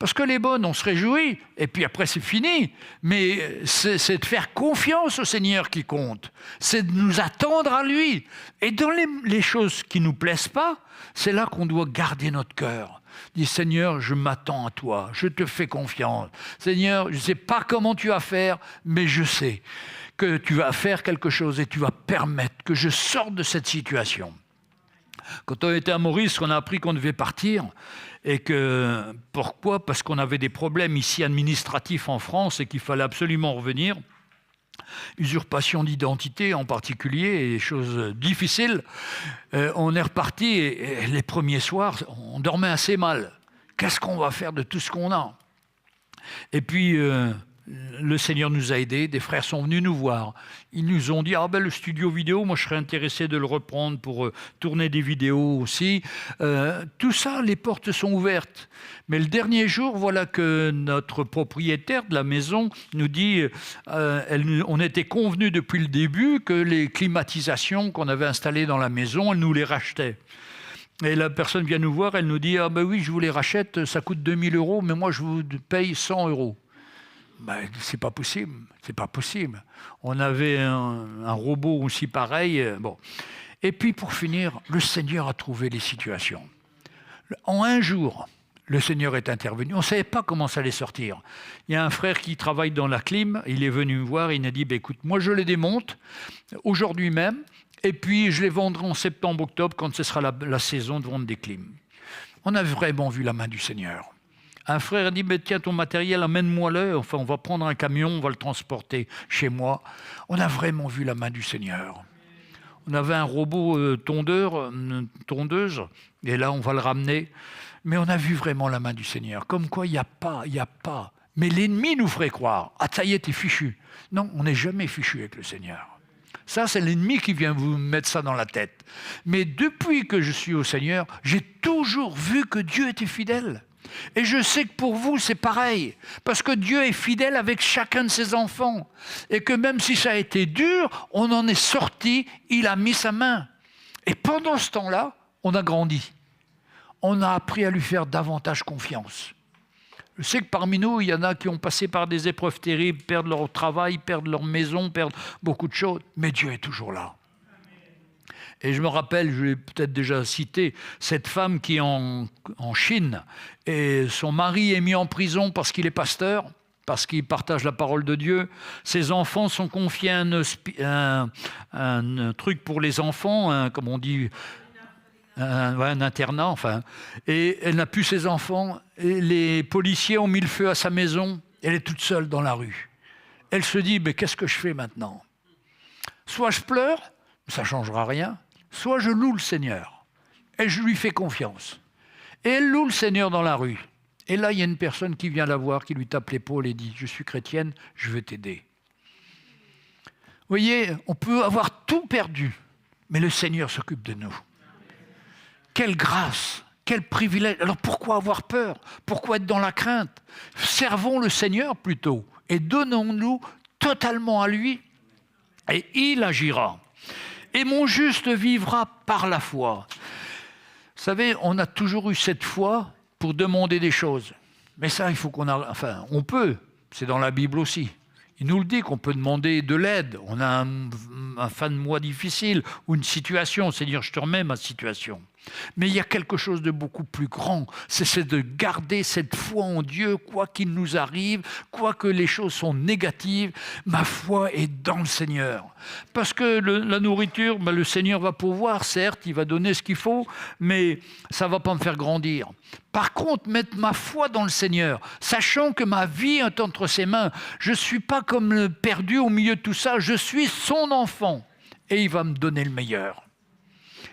G: Parce que les bonnes, on se réjouit, et puis après c'est fini. Mais c'est de faire confiance au Seigneur qui compte. C'est de nous attendre à lui. Et dans les choses qui ne nous plaisent pas, c'est là qu'on doit garder notre cœur. Dis, Seigneur, je m'attends à toi, je te fais confiance. Seigneur, je ne sais pas comment tu vas faire, mais je sais que tu vas faire quelque chose et tu vas permettre que je sorte de cette situation. Quand on était à Maurice, on a appris qu'on devait partir. Et que, pourquoi? Parce qu'on avait des problèmes ici administratifs en France et qu'il fallait absolument revenir. Usurpation d'identité en particulier, et des choses difficiles. On est reparti et les premiers soirs, on dormait assez mal. Qu'est-ce qu'on va faire de tout ce qu'on a? Et puis, le Seigneur nous a aidés, des frères sont venus nous voir. Ils nous ont dit, le studio vidéo, moi je serais intéressé de le reprendre pour tourner des vidéos aussi. Tout ça, les portes sont ouvertes. Mais le dernier jour, voilà que notre propriétaire de la maison nous dit, on était convenus depuis le début que les climatisations qu'on avait installées dans la maison, elle nous les rachetait. Et la personne vient nous voir, elle nous dit, oui, je vous les rachète, ça coûte 2 000 €, mais moi je vous paye 100 €. C'est pas possible, c'est pas possible. On avait un robot aussi pareil. Bon. Et puis pour finir, le Seigneur a trouvé les situations. En un jour, le Seigneur est intervenu. On ne savait pas comment ça allait sortir. Il y a un frère qui travaille dans la clim, il est venu me voir, il m'a dit, écoute, moi je les démonte aujourd'hui même, et puis je les vendrai en septembre-octobre quand ce sera la saison de vente des clims. On a vraiment vu la main du Seigneur. Un frère a dit, tiens, ton matériel, amène-moi-le. Enfin, on va prendre un camion, on va le transporter chez moi. On a vraiment vu la main du Seigneur. On avait un robot tondeuse, et là, on va le ramener. Mais on a vu vraiment la main du Seigneur. Comme quoi, il n'y a pas. Mais l'ennemi nous ferait croire, ça y est, t'es fichu. Non, on n'est jamais fichu avec le Seigneur. Ça, c'est l'ennemi qui vient vous mettre ça dans la tête. Mais depuis que je suis au Seigneur, j'ai toujours vu que Dieu était fidèle. Et je sais que pour vous, c'est pareil. Parce que Dieu est fidèle avec chacun de ses enfants. Et que même si ça a été dur, on en est sorti, il a mis sa main. Et pendant ce temps-là, on a grandi. On a appris à lui faire davantage confiance. Je sais que parmi nous, il y en a qui ont passé par des épreuves terribles, perdent leur travail, perdent leur maison, perdent beaucoup de choses. Mais Dieu est toujours là. Et je me rappelle, je l'ai peut-être déjà cité, cette femme qui est en Chine, et son mari est mis en prison parce qu'il est pasteur, parce qu'il partage la parole de Dieu. Ses enfants sont confiés à un truc pour les enfants, comme on dit, un internat, enfin. Et elle n'a plus ses enfants, et les policiers ont mis le feu à sa maison, elle est toute seule dans la rue. Elle se dit, mais qu'est-ce que je fais maintenant ? Soit je pleure, ça ne changera rien, soit je loue le Seigneur et je lui fais confiance. Et elle loue le Seigneur dans la rue. Et là, il y a une personne qui vient la voir, qui lui tape l'épaule et dit « Je suis chrétienne, je veux t'aider ». Vous voyez, on peut avoir tout perdu, mais le Seigneur s'occupe de nous. Quelle grâce, quel privilège. Alors pourquoi avoir peur ? Pourquoi être dans la crainte ? Servons le Seigneur plutôt et donnons-nous totalement à lui et il agira. Et mon juste vivra par la foi. Vous savez, on a toujours eu cette foi pour demander des choses. Mais ça, il faut qu'on a... Enfin, on peut. C'est dans la Bible aussi. Il nous le dit qu'on peut demander de l'aide. On a un fin de mois difficile ou une situation. C'est-à-dire, je te remets ma situation. Mais il y a quelque chose de beaucoup plus grand. C'est de garder cette foi en Dieu, quoi qu'il nous arrive, quoi que les choses sont négatives, ma foi est dans le Seigneur. Parce que la nourriture, le Seigneur va pourvoir, certes, il va donner ce qu'il faut, mais ça ne va pas me faire grandir. Par contre, mettre ma foi dans le Seigneur, sachant que ma vie est entre ses mains, je ne suis pas comme le perdu au milieu de tout ça, je suis son enfant et il va me donner le meilleur.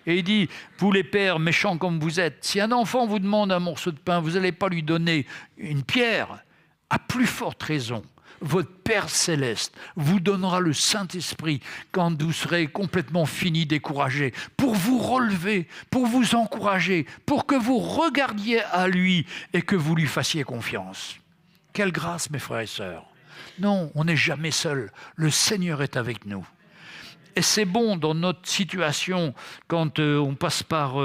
G: Et il dit, vous les pères méchants comme vous êtes, si un enfant vous demande un morceau de pain, vous n'allez pas lui donner une pierre. À plus forte raison, votre Père Céleste vous donnera le Saint-Esprit quand vous serez complètement fini, découragé, pour vous relever, pour vous encourager, pour que vous regardiez à lui et que vous lui fassiez confiance. Quelle grâce, mes frères et sœurs. Non, on n'est jamais seul. Le Seigneur est avec nous. Et c'est bon dans notre situation, quand on passe par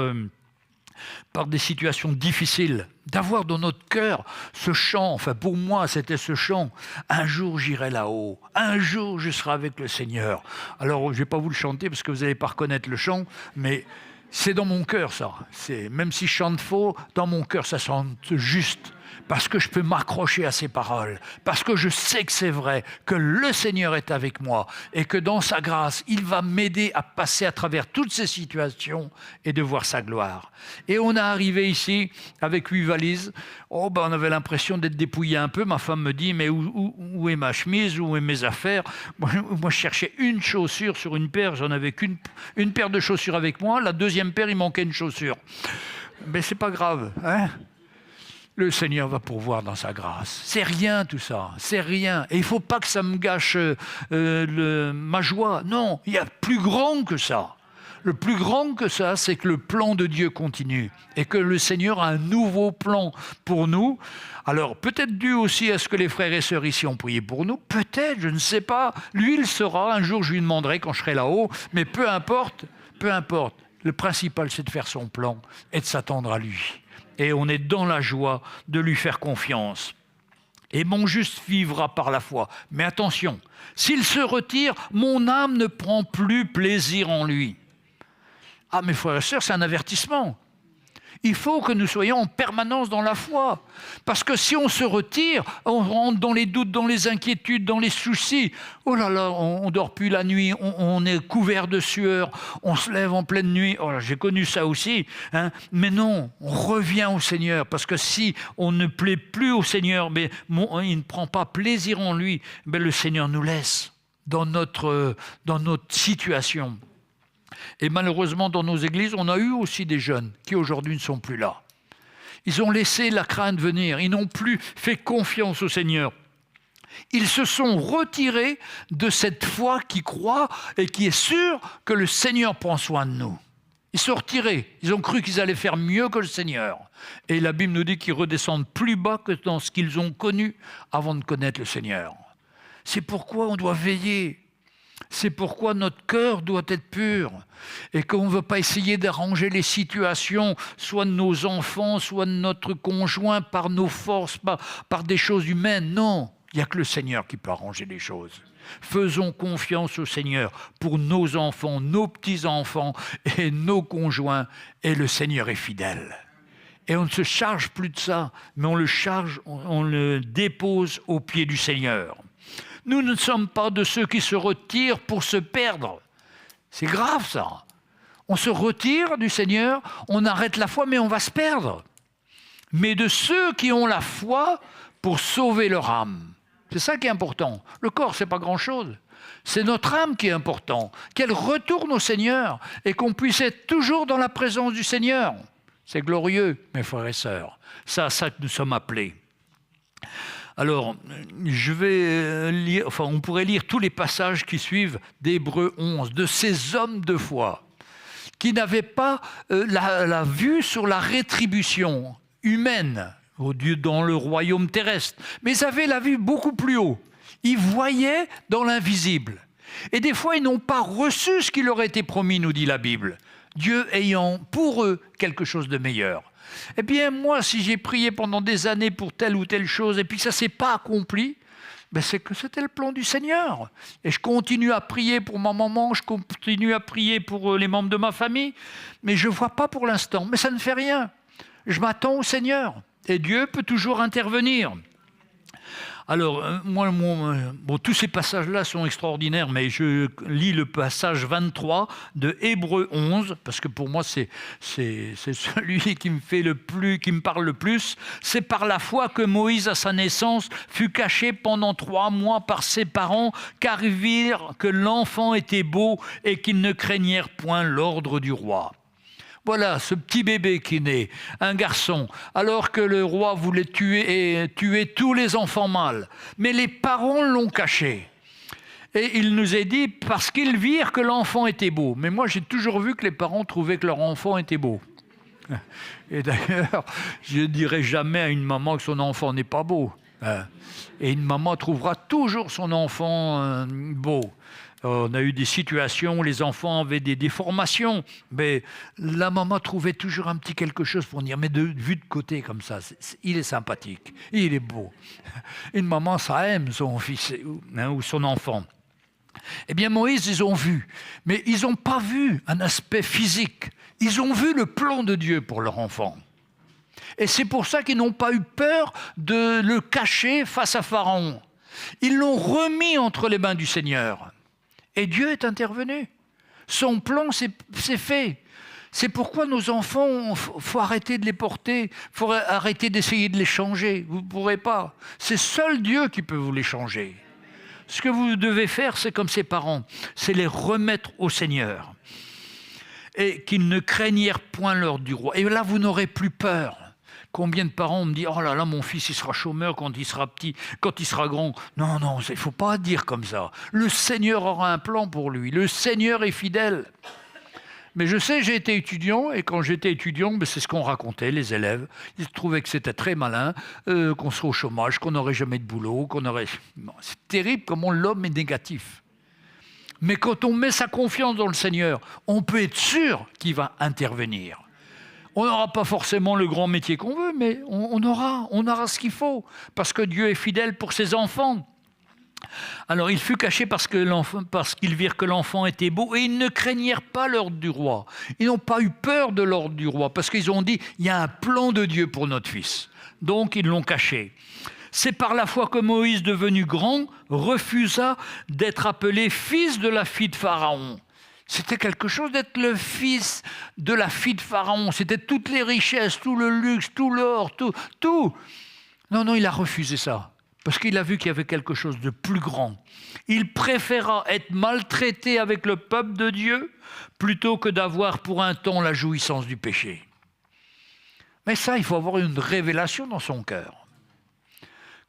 G: des situations difficiles, d'avoir dans notre cœur ce chant. Enfin, pour moi, c'était ce chant. Un jour, j'irai là-haut. Un jour, je serai avec le Seigneur. Alors, je ne vais pas vous le chanter parce que vous n'allez pas reconnaître le chant, mais c'est dans mon cœur, ça. Même si je chante faux, dans mon cœur, ça chante juste. Parce que je peux m'accrocher à ces paroles, parce que je sais que c'est vrai, que le Seigneur est avec moi et que dans sa grâce, il va m'aider à passer à travers toutes ces situations et de voir sa gloire. Et on est arrivé ici avec 8 valises. On avait l'impression d'être dépouillé un peu. Ma femme me dit, mais où est ma chemise, où est mes affaires ? Moi, je cherchais une chaussure sur une paire, j'en avais qu'une paire de chaussures avec moi. La deuxième paire, il manquait une chaussure. Mais c'est pas grave, hein ? le Seigneur va pourvoir dans sa grâce. C'est rien tout ça, c'est rien. Et il ne faut pas que ça me gâche ma joie. Non, il y a plus grand que ça. Le plus grand que ça, c'est que le plan de Dieu continue et que le Seigneur a un nouveau plan pour nous. Alors, peut-être dû aussi à ce que les frères et sœurs ici ont prié pour nous, peut-être, je ne sais pas. Lui, il saura, un jour je lui demanderai quand je serai là-haut, mais peu importe. Le principal, c'est de faire son plan et de s'attendre à lui. Et on est dans la joie de lui faire confiance. Et mon juste vivra par la foi. Mais attention, s'il se retire, mon âme ne prend plus plaisir en lui. Ah, mes frères et sœurs, c'est un avertissement. Il faut que nous soyons en permanence dans la foi. Parce que si on se retire, on rentre dans les doutes, dans les inquiétudes, dans les soucis. Oh là là, on ne dort plus la nuit, on est couvert de sueur, on se lève en pleine nuit. Oh là, j'ai connu ça aussi. Hein. Mais non, on revient au Seigneur. Parce que si on ne plaît plus au Seigneur, mais il ne prend pas plaisir en lui, mais le Seigneur nous laisse dans notre situation. Et malheureusement, dans nos églises, on a eu aussi des jeunes qui aujourd'hui ne sont plus là. Ils ont laissé la crainte venir, ils n'ont plus fait confiance au Seigneur. Ils se sont retirés de cette foi qui croit et qui est sûre que le Seigneur prend soin de nous. Ils se sont retirés, ils ont cru qu'ils allaient faire mieux que le Seigneur. Et la Bible nous dit qu'ils redescendent plus bas que dans ce qu'ils ont connu avant de connaître le Seigneur. C'est pourquoi on doit veiller. C'est pourquoi notre cœur doit être pur et qu'on ne veut pas essayer d'arranger les situations, soit de nos enfants, soit de notre conjoint, par nos forces, par des choses humaines. Non, il n'y a que le Seigneur qui peut arranger les choses. Faisons confiance au Seigneur pour nos enfants, nos petits-enfants et nos conjoints, et le Seigneur est fidèle. Et on ne se charge plus de ça, mais on le dépose aux pieds du Seigneur. Nous ne sommes pas de ceux qui se retirent pour se perdre. C'est grave ça. On se retire du Seigneur, on arrête la foi, mais on va se perdre. Mais de ceux qui ont la foi pour sauver leur âme. C'est ça qui est important. Le corps, ce n'est pas grand-chose. C'est notre âme qui est important. Qu'elle retourne au Seigneur et qu'on puisse être toujours dans la présence du Seigneur. C'est glorieux, mes frères et sœurs. C'est à ça que nous sommes appelés. Alors, je vais lire, on pourrait lire tous les passages qui suivent d'Hébreux 11, de ces hommes de foi qui n'avaient pas la vue sur la rétribution humaine dans le royaume terrestre, mais ils avaient la vue beaucoup plus haut. Ils voyaient dans l'invisible. Et des fois, ils n'ont pas reçu ce qui leur a été promis, nous dit la Bible, Dieu ayant pour eux quelque chose de meilleur. Eh bien, moi, si j'ai prié pendant des années pour telle ou telle chose et puis ça ne s'est pas accompli, ben c'est que c'était le plan du Seigneur. Et je continue à prier pour ma maman, je continue à prier pour les membres de ma famille, mais je ne vois pas pour l'instant. Mais ça ne fait rien. Je m'attends au Seigneur. Et Dieu peut toujours intervenir. Alors, tous ces passages-là sont extraordinaires, mais je lis le passage 23 de Hébreux 11, parce que pour moi, c'est celui qui me parle le plus. C'est par la foi que Moïse, à sa naissance, fut caché pendant 3 mois par ses parents, car ils virent que l'enfant était beau et qu'ils ne craignèrent point l'ordre du roi. Voilà, ce petit bébé qui naît, un garçon, alors que le roi voulait tuer tous les enfants mâles. Mais les parents l'ont caché. Et il nous est dit, parce qu'ils virent que l'enfant était beau. Mais moi, j'ai toujours vu que les parents trouvaient que leur enfant était beau. Et d'ailleurs, je ne dirai jamais à une maman que son enfant n'est pas beau. Et une maman trouvera toujours son enfant beau. On a eu des situations où les enfants avaient des déformations, mais la maman trouvait toujours un petit quelque chose pour dire, mais vu de côté comme ça, il est sympathique, il est beau. Une maman, ça aime son fils ou son enfant. Eh bien, Moïse, ils ont vu, mais ils n'ont pas vu un aspect physique. Ils ont vu le plan de Dieu pour leur enfant. Et c'est pour ça qu'ils n'ont pas eu peur de le cacher face à Pharaon. Ils l'ont remis entre les mains du Seigneur. Et Dieu est intervenu. Son plan, c'est fait. C'est pourquoi nos enfants, il faut arrêter de les porter, il faut arrêter d'essayer de les changer. Vous ne pourrez pas. C'est seul Dieu qui peut vous les changer. Ce que vous devez faire, c'est comme ses parents, c'est les remettre au Seigneur. Et qu'ils ne craignèrent point l'ordre du roi. Et là, vous n'aurez plus peur. Combien de parents me disent « Oh là là, mon fils, il sera chômeur quand il sera petit, quand il sera grand. » Non, non, il ne faut pas dire comme ça. Le Seigneur aura un plan pour lui. Le Seigneur est fidèle. Mais je sais, j'ai été étudiant, et quand j'étais étudiant, c'est ce qu'on racontait, les élèves. Ils trouvaient que c'était très malin, qu'on serait au chômage, qu'on n'aurait jamais de boulot, qu'on aurait... Bon, c'est terrible comment l'homme est négatif. Mais quand on met sa confiance dans le Seigneur, on peut être sûr qu'il va intervenir. On n'aura pas forcément le grand métier qu'on veut, mais on aura ce qu'il faut, parce que Dieu est fidèle pour ses enfants. Alors il fut caché parce qu'ils virent que l'enfant était beau, et ils ne craignirent pas l'ordre du roi. Ils n'ont pas eu peur de l'ordre du roi, parce qu'ils ont dit, il y a un plan de Dieu pour notre fils. Donc ils l'ont caché. C'est par la foi que Moïse, devenu grand, refusa d'être appelé fils de la fille de Pharaon. C'était quelque chose d'être le fils de la fille de Pharaon. C'était toutes les richesses, tout le luxe, tout l'or, tout. Non, il a refusé ça. Parce qu'il a vu qu'il y avait quelque chose de plus grand. Il préféra être maltraité avec le peuple de Dieu plutôt que d'avoir pour un temps la jouissance du péché. Mais ça, il faut avoir une révélation dans son cœur.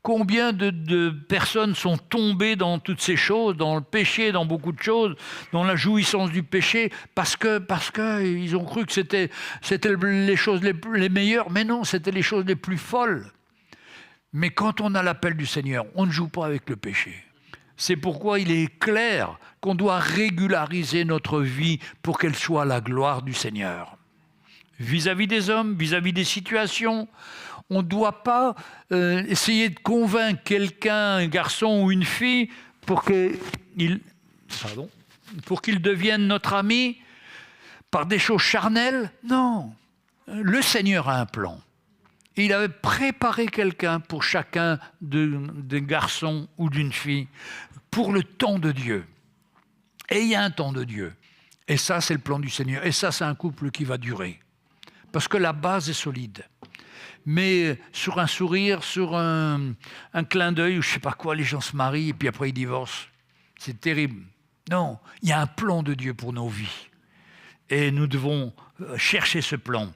G: Combien de personnes sont tombées dans toutes ces choses, dans le péché, dans beaucoup de choses, dans la jouissance du péché, parce qu'ils ont cru que c'était les choses les meilleures. Mais non, c'était les choses les plus folles. Mais quand on a l'appel du Seigneur, on ne joue pas avec le péché. C'est pourquoi il est clair qu'on doit régulariser notre vie pour qu'elle soit la gloire du Seigneur. Vis-à-vis des hommes, vis-à-vis des situations, on ne doit pas essayer de convaincre quelqu'un, un garçon ou une fille, pour qu'il devienne notre ami par des choses charnelles. Non, le Seigneur a un plan. Il avait préparé quelqu'un pour chacun d'un garçon ou d'une fille pour le temps de Dieu. Et il y a un temps de Dieu. Et ça, c'est le plan du Seigneur. Et ça, c'est un couple qui va durer. Parce que la base est solide. Mais sur un sourire, sur un clin d'œil, ou je ne sais pas quoi, les gens se marient et puis après ils divorcent. C'est terrible. Non, il y a un plan de Dieu pour nos vies. Et nous devons chercher ce plan.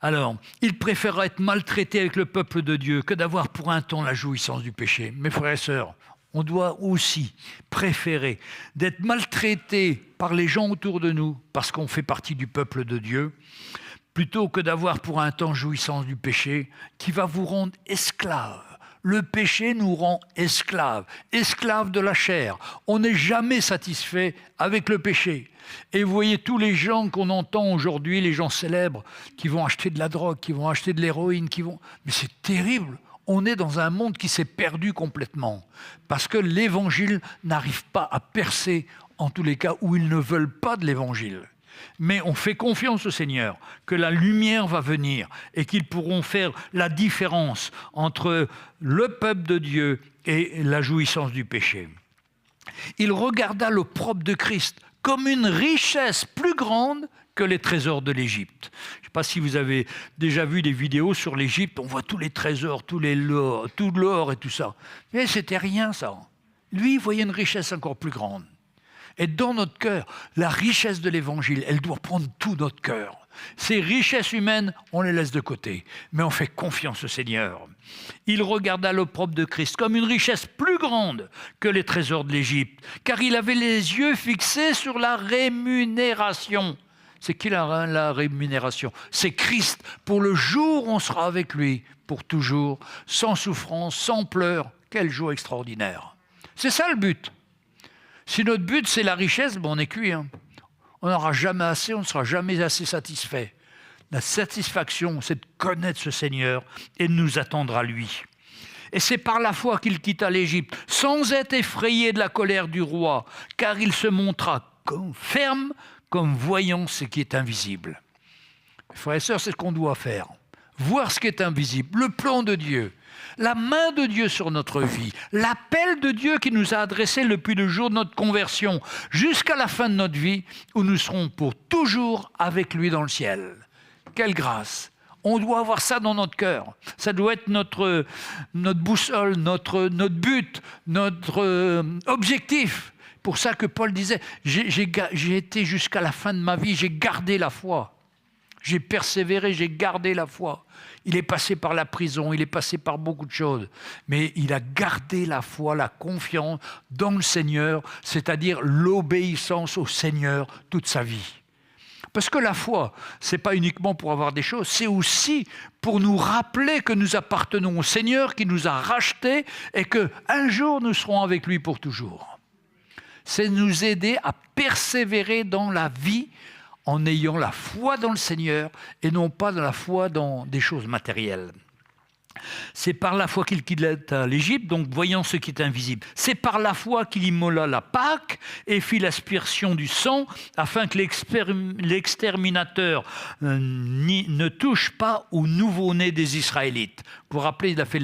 G: Alors, il préféra être maltraité avec le peuple de Dieu que d'avoir pour un temps la jouissance du péché. Mes frères et sœurs, on doit aussi préférer d'être maltraité par les gens autour de nous, parce qu'on fait partie du peuple de Dieu, plutôt que d'avoir pour un temps jouissance du péché qui va vous rendre esclave. Le péché nous rend esclaves de la chair. On n'est jamais satisfait avec le péché. Et vous voyez tous les gens qu'on entend aujourd'hui, les gens célèbres, qui vont acheter de la drogue, qui vont acheter de l'héroïne, Mais c'est terrible. On est dans un monde qui s'est perdu complètement. Parce que l'évangile n'arrive pas à percer, en tous les cas où ils ne veulent pas de l'évangile. Mais on fait confiance au Seigneur, que la lumière va venir et qu'ils pourront faire la différence entre le peuple de Dieu et la jouissance du péché. Il regarda l'opprobre de Christ comme une richesse plus grande que les trésors de l'Égypte. Je ne sais pas si vous avez déjà vu des vidéos sur l'Égypte, on voit tous les trésors, tout l'or et tout ça. Mais c'était rien ça. Lui, il voyait une richesse encore plus grande. Et dans notre cœur, la richesse de l'Évangile, elle doit prendre tout notre cœur. Ces richesses humaines, on les laisse de côté, mais on fait confiance au Seigneur. Il regarda l'opprobre de Christ comme une richesse plus grande que les trésors de l'Égypte, car il avait les yeux fixés sur la rémunération. C'est qui la rémunération? C'est Christ, pour le jour où on sera avec lui, pour toujours, sans souffrance, sans pleurs. Quel jour extraordinaire! C'est ça le but. Si notre but, c'est la richesse, on est cuit. On n'aura jamais assez, on ne sera jamais assez satisfait. La satisfaction, c'est de connaître ce Seigneur et de nous attendre à lui. Et c'est par la foi qu'il quitta l'Égypte, sans être effrayé de la colère du roi, car il se montra ferme comme voyant ce qui est invisible. Frères et sœurs, c'est ce qu'on doit faire. Voir ce qui est invisible, le plan de Dieu. La main de Dieu sur notre vie, l'appel de Dieu qui nous a adressé depuis le jour de notre conversion jusqu'à la fin de notre vie, où nous serons pour toujours avec lui dans le ciel. Quelle grâce! On doit avoir ça dans notre cœur. Ça doit être notre boussole, notre but, notre objectif. Pour ça que Paul disait, j'ai été jusqu'à la fin de ma vie, j'ai gardé la foi. J'ai persévéré, j'ai gardé la foi. Il est passé par la prison, il est passé par beaucoup de choses. Mais il a gardé la foi, la confiance dans le Seigneur, c'est-à-dire l'obéissance au Seigneur toute sa vie. Parce que la foi, ce n'est pas uniquement pour avoir des choses, c'est aussi pour nous rappeler que nous appartenons au Seigneur qui nous a rachetés et qu'un jour nous serons avec lui pour toujours. C'est nous aider à persévérer dans la vie en ayant la foi dans le Seigneur et non pas dans la foi dans des choses matérielles. C'est par la foi qu'il quitta l'Égypte, donc voyant ce qui est invisible. C'est par la foi qu'il immola la Pâque et fit l'aspersion du sang, afin que l'exterminateur ne touche pas au nouveau-né des Israélites. Vous vous rappelez, il a fait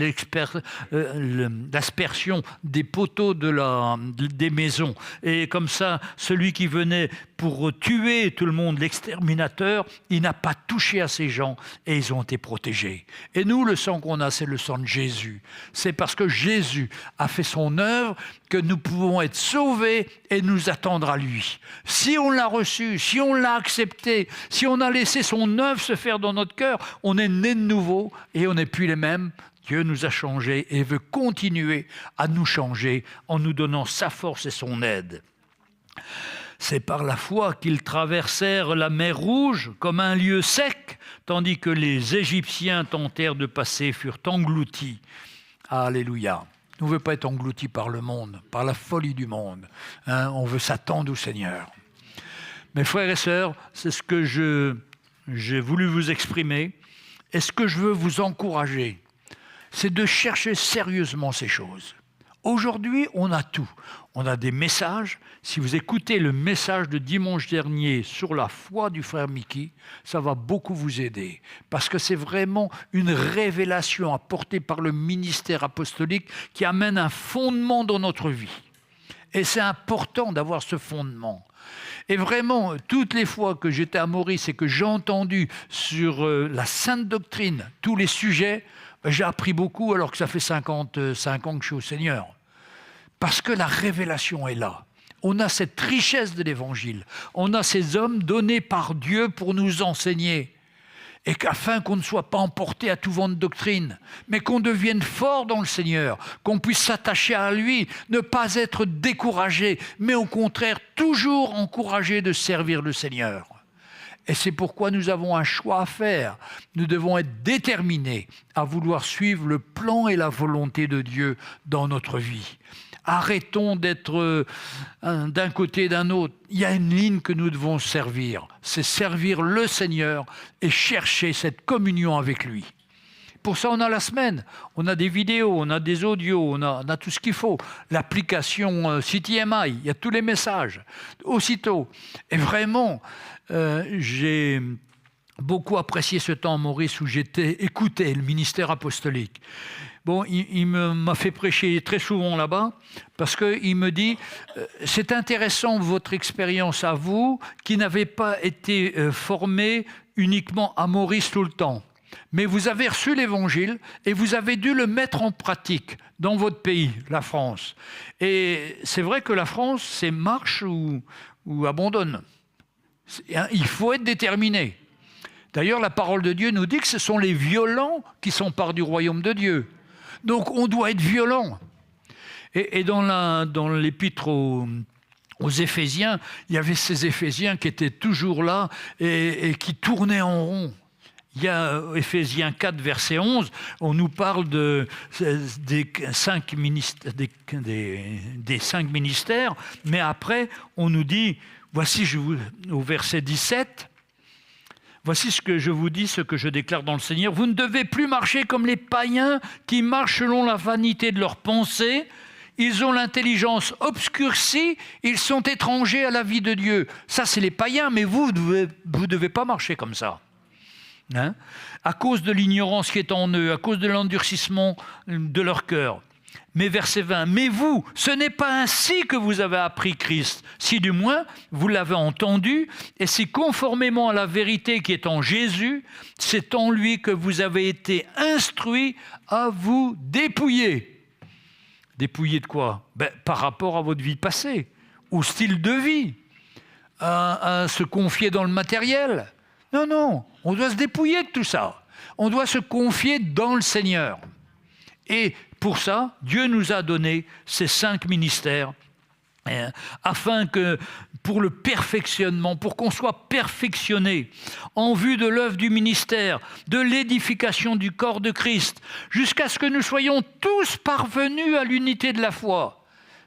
G: l'aspersion des poteaux des maisons. Et comme ça, celui qui venait pour tuer tout le monde, l'exterminateur, il n'a pas touché à ces gens et ils ont été protégés. Et nous, le sang qu'on a, c'est le sang de Jésus. C'est parce que Jésus a fait son œuvre que nous pouvons être sauvés et nous attendre à lui. Si on l'a reçu, si on l'a accepté, si on a laissé son œuvre se faire dans notre cœur, on est né de nouveau et on n'est plus les mêmes. Dieu nous a changés et veut continuer à nous changer en nous donnant sa force et son aide. C'est par la foi qu'ils traversèrent la mer Rouge comme un lieu sec, tandis que les Égyptiens tentèrent de passer, furent engloutis. Alléluia. On ne veut pas être engloutis par le monde, par la folie du monde. On veut s'attendre au Seigneur. Mes frères et sœurs, c'est ce que j'ai voulu vous exprimer. Et ce que je veux vous encourager, c'est de chercher sérieusement ces choses. Aujourd'hui, on a tout. On a des messages. Si vous écoutez le message de dimanche dernier sur la foi du frère Mickey, ça va beaucoup vous aider. Parce que c'est vraiment une révélation apportée par le ministère apostolique qui amène un fondement dans notre vie. Et c'est important d'avoir ce fondement. Et vraiment, toutes les fois que j'étais à Maurice et que j'ai entendu sur la Sainte Doctrine, tous les sujets, j'ai appris beaucoup alors que ça fait 55 ans que je suis au Seigneur. Parce que la révélation est là. On a cette richesse de l'Évangile. On a ces hommes donnés par Dieu pour nous enseigner. Et qu'afin qu'on ne soit pas emporté à tout vent de doctrine, mais qu'on devienne fort dans le Seigneur, qu'on puisse s'attacher à lui, ne pas être découragé, mais au contraire toujours encouragé de servir le Seigneur. Et c'est pourquoi nous avons un choix à faire. Nous devons être déterminés à vouloir suivre le plan et la volonté de Dieu dans notre vie. Arrêtons d'être d'un côté et d'un autre. Il y a une ligne que nous devons servir. C'est servir le Seigneur et chercher cette communion avec lui. Pour ça, on a la semaine, on a des vidéos, on a des audios, on a tout ce qu'il faut. L'application CityMI, il y a tous les messages, aussitôt. Et vraiment, j'ai beaucoup apprécié ce temps, Maurice, où j'étais écouté le ministère apostolique. Bon, il m'a fait prêcher très souvent là-bas parce qu'il me dit c'est intéressant votre expérience à vous qui n'avez pas été formé uniquement à Maurice tout le temps. Mais vous avez reçu l'Évangile et vous avez dû le mettre en pratique dans votre pays, la France. Et c'est vrai que la France, c'est marche ou abandonne. Il faut être déterminé. D'ailleurs, la parole de Dieu nous dit que ce sont les violents qui s'emparent du royaume de Dieu. Donc on doit être violent. Et dans l'épître aux Éphésiens, il y avait ces Éphésiens qui étaient toujours là et qui tournaient en rond. Il y a Éphésiens 4, verset 11, on nous parle des 5 ministères, mais après on nous dit, voici au verset 17, voici ce que je vous dis, ce que je déclare dans le Seigneur. Vous ne devez plus marcher comme les païens qui marchent selon la vanité de leurs pensées. Ils ont l'intelligence obscurcie, ils sont étrangers à la vie de Dieu. Ça, c'est les païens, mais vous devez pas marcher comme ça. Hein? À cause de l'ignorance qui est en eux, à cause de l'endurcissement de leur cœur. Mais verset 20, « Mais vous, ce n'est pas ainsi que vous avez appris Christ, si du moins vous l'avez entendu, et si conformément à la vérité qui est en Jésus, c'est en lui que vous avez été instruits à vous dépouiller. » Dépouiller de quoi? Par rapport à votre vie passée, au style de vie, à se confier dans le matériel. Non, non, on doit se dépouiller de tout ça. On doit se confier dans le Seigneur. Et pour ça, Dieu nous a donné ces 5 ministères, afin que, pour le perfectionnement, pour qu'on soit perfectionné en vue de l'œuvre du ministère, de l'édification du corps de Christ, jusqu'à ce que nous soyons tous parvenus à l'unité de la foi.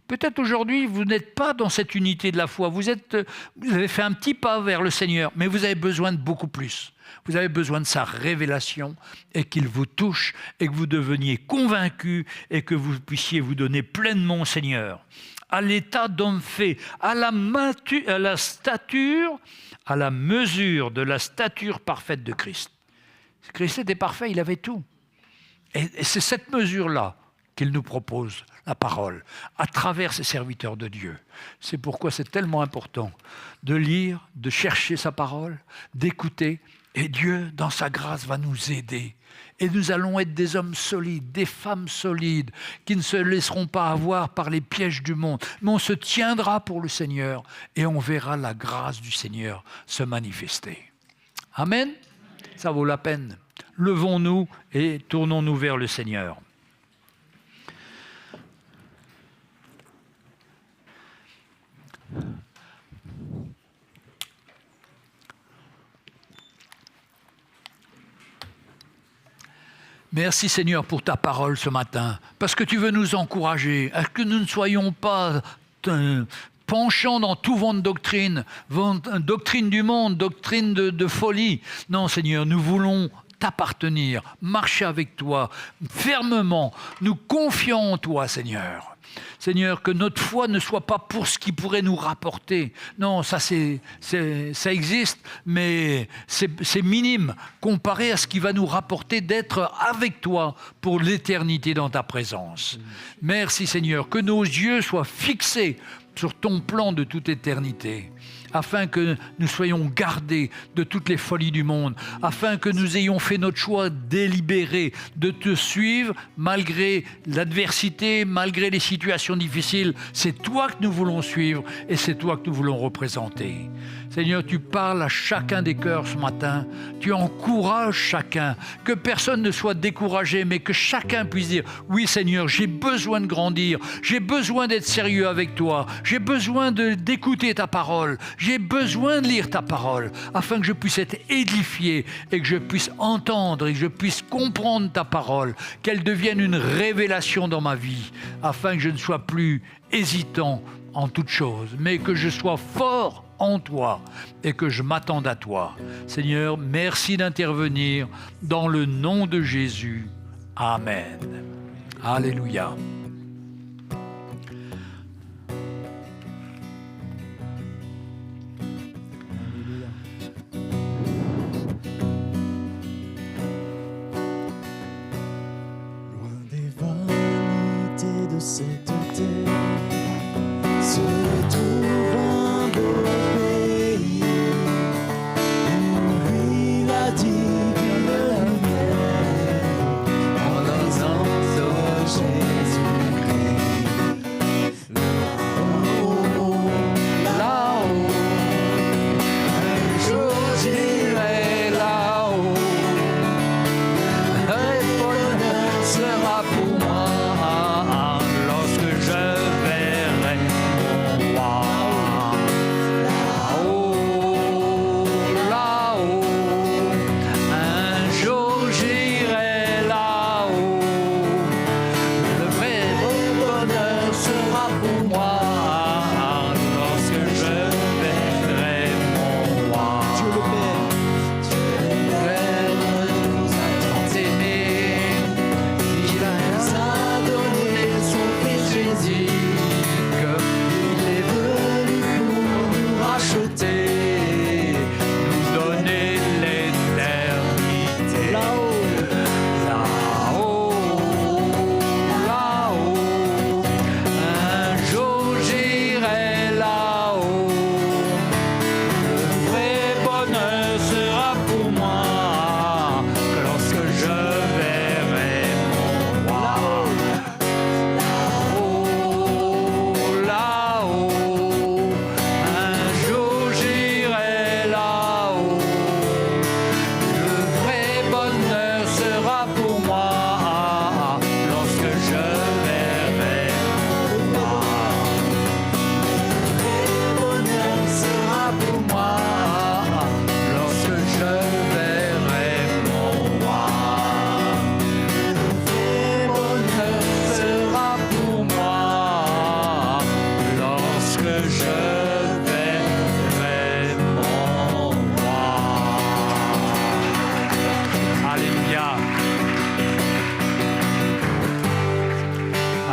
G: Peut-être aujourd'hui, vous n'êtes pas dans cette unité de la foi. Vous avez fait un petit pas vers le Seigneur, mais vous avez besoin de beaucoup plus. Vous avez besoin de sa révélation et qu'il vous touche et que vous deveniez convaincus et que vous puissiez vous donner pleinement au Seigneur. À l'état d'homme fait, à la stature, à la mesure de la stature parfaite de Christ. Christ était parfait, il avait tout. Et c'est cette mesure-là qu'il nous propose, la parole, à travers ces serviteurs de Dieu. C'est pourquoi c'est tellement important de lire, de chercher sa parole, d'écouter, et Dieu, dans sa grâce, va nous aider. Et nous allons être des hommes solides, des femmes solides, qui ne se laisseront pas avoir par les pièges du monde. Mais on se tiendra pour le Seigneur et on verra la grâce du Seigneur se manifester. Amen. Ça vaut la peine. Levons-nous et tournons-nous vers le Seigneur. Merci Seigneur pour ta parole ce matin, parce que tu veux nous encourager à ce que nous ne soyons pas penchants dans tout vent de doctrine, doctrine du monde, doctrine de folie. Non Seigneur, nous voulons t'appartenir, marcher avec toi fermement, nous confions en toi Seigneur. Seigneur, que notre foi ne soit pas pour ce qui pourrait nous rapporter. Non, ça existe, mais c'est minime comparé à ce qui va nous rapporter d'être avec toi pour l'éternité dans ta présence. Merci Seigneur, que nos yeux soient fixés sur ton plan de toute éternité, afin que nous soyons gardés de toutes les folies du monde, afin que nous ayons fait notre choix délibéré de te suivre malgré l'adversité, malgré les situations difficiles. C'est toi que nous voulons suivre et c'est toi que nous voulons représenter. Seigneur, tu parles à chacun des cœurs ce matin, tu encourages chacun, que personne ne soit découragé, mais que chacun puisse dire « Oui Seigneur, j'ai besoin de grandir, j'ai besoin d'être sérieux avec toi, j'ai besoin d'écouter ta parole, j'ai besoin de lire ta parole, afin que je puisse être édifié et que je puisse entendre et que je puisse comprendre ta parole, qu'elle devienne une révélation dans ma vie, afin que je ne sois plus hésitant en toutes choses, mais que je sois fort en toi et que je m'attende à toi. Seigneur, merci d'intervenir dans le nom de Jésus. Amen. Alléluia.
B: Loin des vanités de cette terre se trouve un beau pays où lui la divine lumière en dansant sur Jésus-Christ. Là-haut, un jour j'irai là-haut, un bonheur sera pour moi lorsque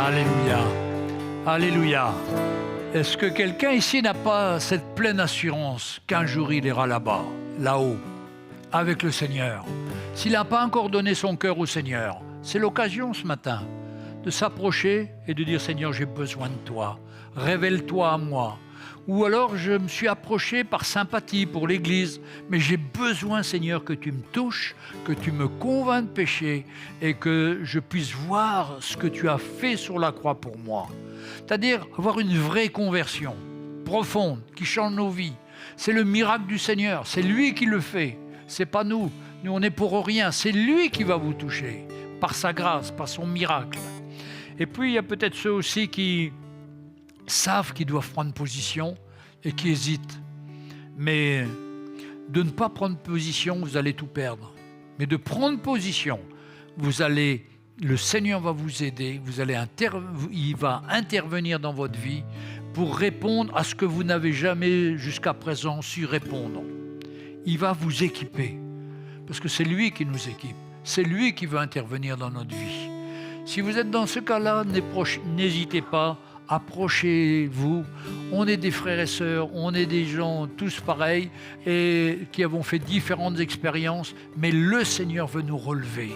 G: Alléluia. Alléluia. Est-ce que quelqu'un ici n'a pas cette pleine assurance qu'un jour il ira là-bas, là-haut, avec le Seigneur? S'il n'a pas encore donné son cœur au Seigneur, c'est l'occasion ce matin de s'approcher et de dire « Seigneur, j'ai besoin de toi, révèle-toi à moi ». Ou alors je me suis approché par sympathie pour l'Église, mais j'ai besoin, Seigneur, que tu me touches, que tu me convaincs de péché et que je puisse voir ce que tu as fait sur la croix pour moi. C'est-à-dire avoir une vraie conversion profonde qui change nos vies. C'est le miracle du Seigneur, c'est lui qui le fait, c'est pas nous. Nous, on n'est pour rien, c'est lui qui va vous toucher, par sa grâce, par son miracle. Et puis, il y a peut-être ceux aussi qui savent qu'ils doivent prendre position et qui hésitent. Mais de ne pas prendre position, vous allez tout perdre. Mais de prendre position, le Seigneur va vous aider, il va intervenir dans votre vie pour répondre à ce que vous n'avez jamais jusqu'à présent su répondre. Il va vous équiper, parce que c'est lui qui nous équipe, c'est lui qui veut intervenir dans notre vie. Si vous êtes dans ce cas-là, n'hésitez pas, approchez-vous. On est des frères et sœurs, on est des gens tous pareils et qui avons fait différentes expériences, mais le Seigneur veut nous relever.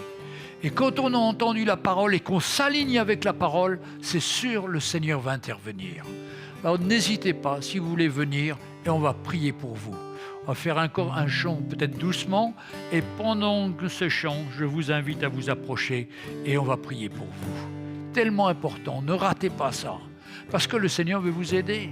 G: Et quand on a entendu la parole et qu'on s'aligne avec la parole, c'est sûr, le Seigneur va intervenir. Alors n'hésitez pas, si vous voulez venir, et on va prier pour vous. On va faire encore un chant, peut-être doucement, et pendant que ce chant, je vous invite à vous approcher et on va prier pour vous. Tellement important, ne ratez pas ça, parce que le Seigneur veut vous aider.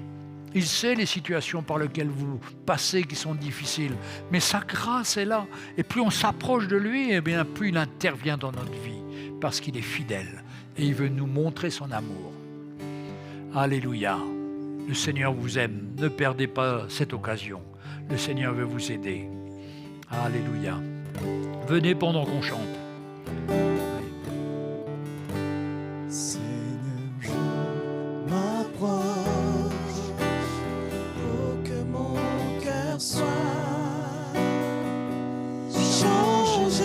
G: Il sait les situations par lesquelles vous passez qui sont difficiles, mais sa grâce est là. Et plus on s'approche de lui, eh bien, plus il intervient dans notre vie, parce qu'il est fidèle et il veut nous montrer son amour. Alléluia. Le Seigneur vous aime. Ne perdez pas cette occasion. Le Seigneur veut vous aider. Alléluia. Venez pendant qu'on chante.
C: Seigneur, je m'approche pour que mon cœur soit changé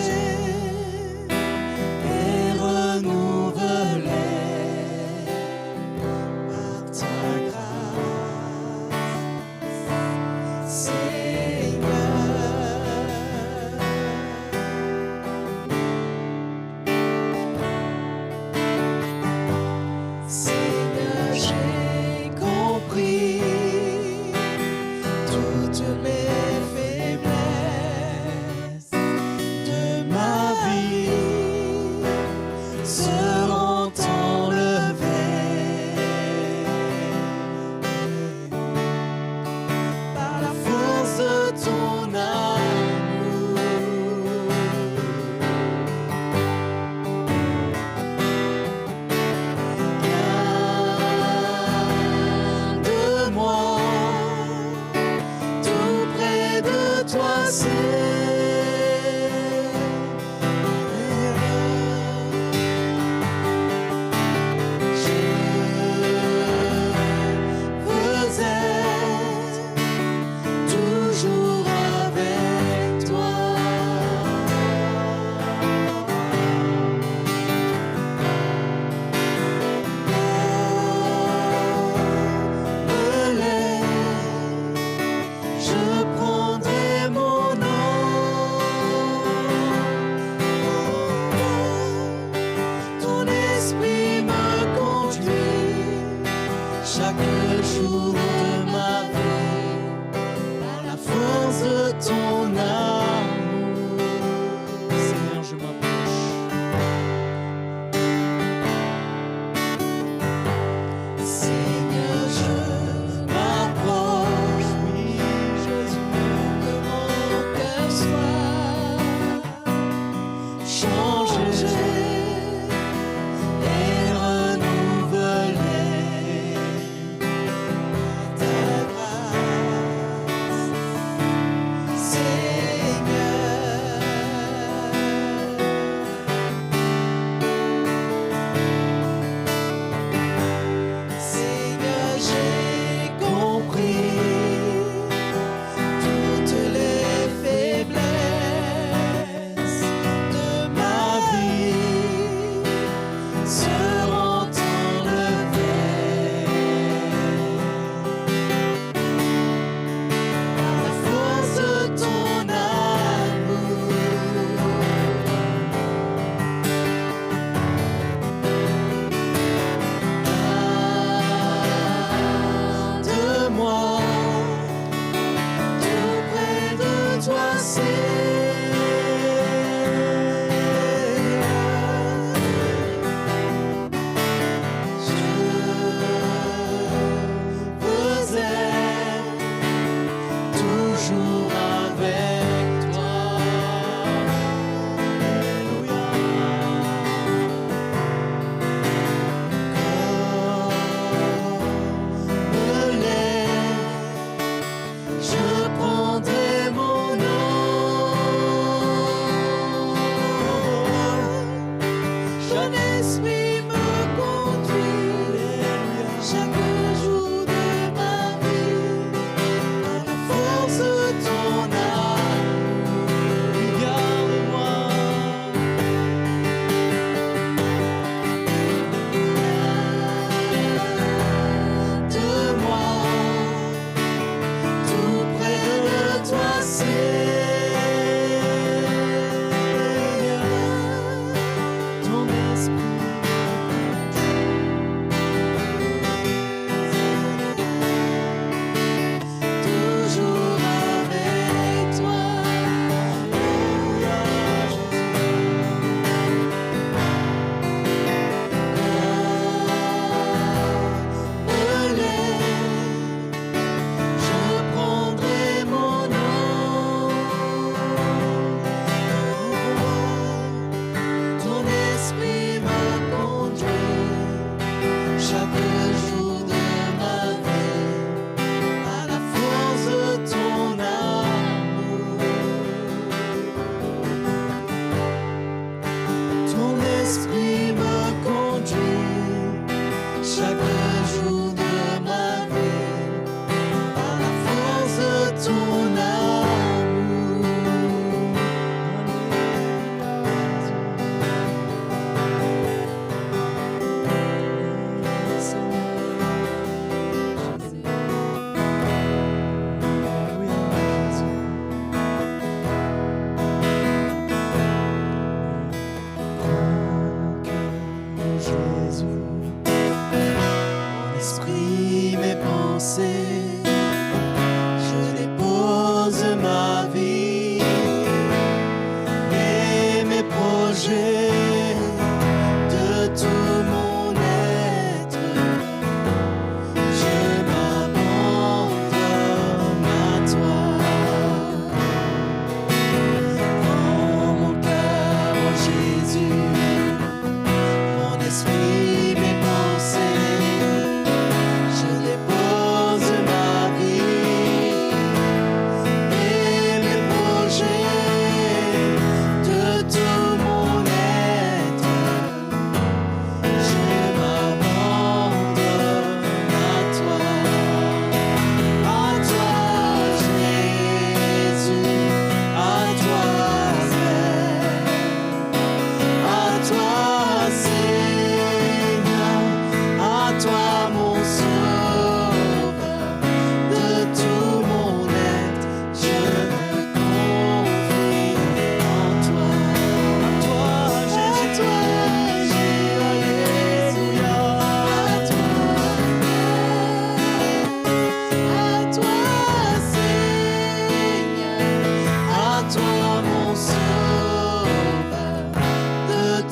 C: et renouvelé par ta grâce, Seigneur. Seigneur, j'ai compris toutes les faiblesses de ma vie seront enlevées par la force de ton amour. Garde-moi tout près de toi, Seigneur. Je veux être toujours avec toi. Je prendrai mon nom. Ton esprit me conduit chaque jour de ma vie par la force de ton amour. Seigneur, je m'approche. Seigneur, je m'approche, oui, Jésus, que mon cœur soit changé et renouvelé par ta grâce, Seigneur. Seigneur, j'ai compris toutes les faiblesses de ma vie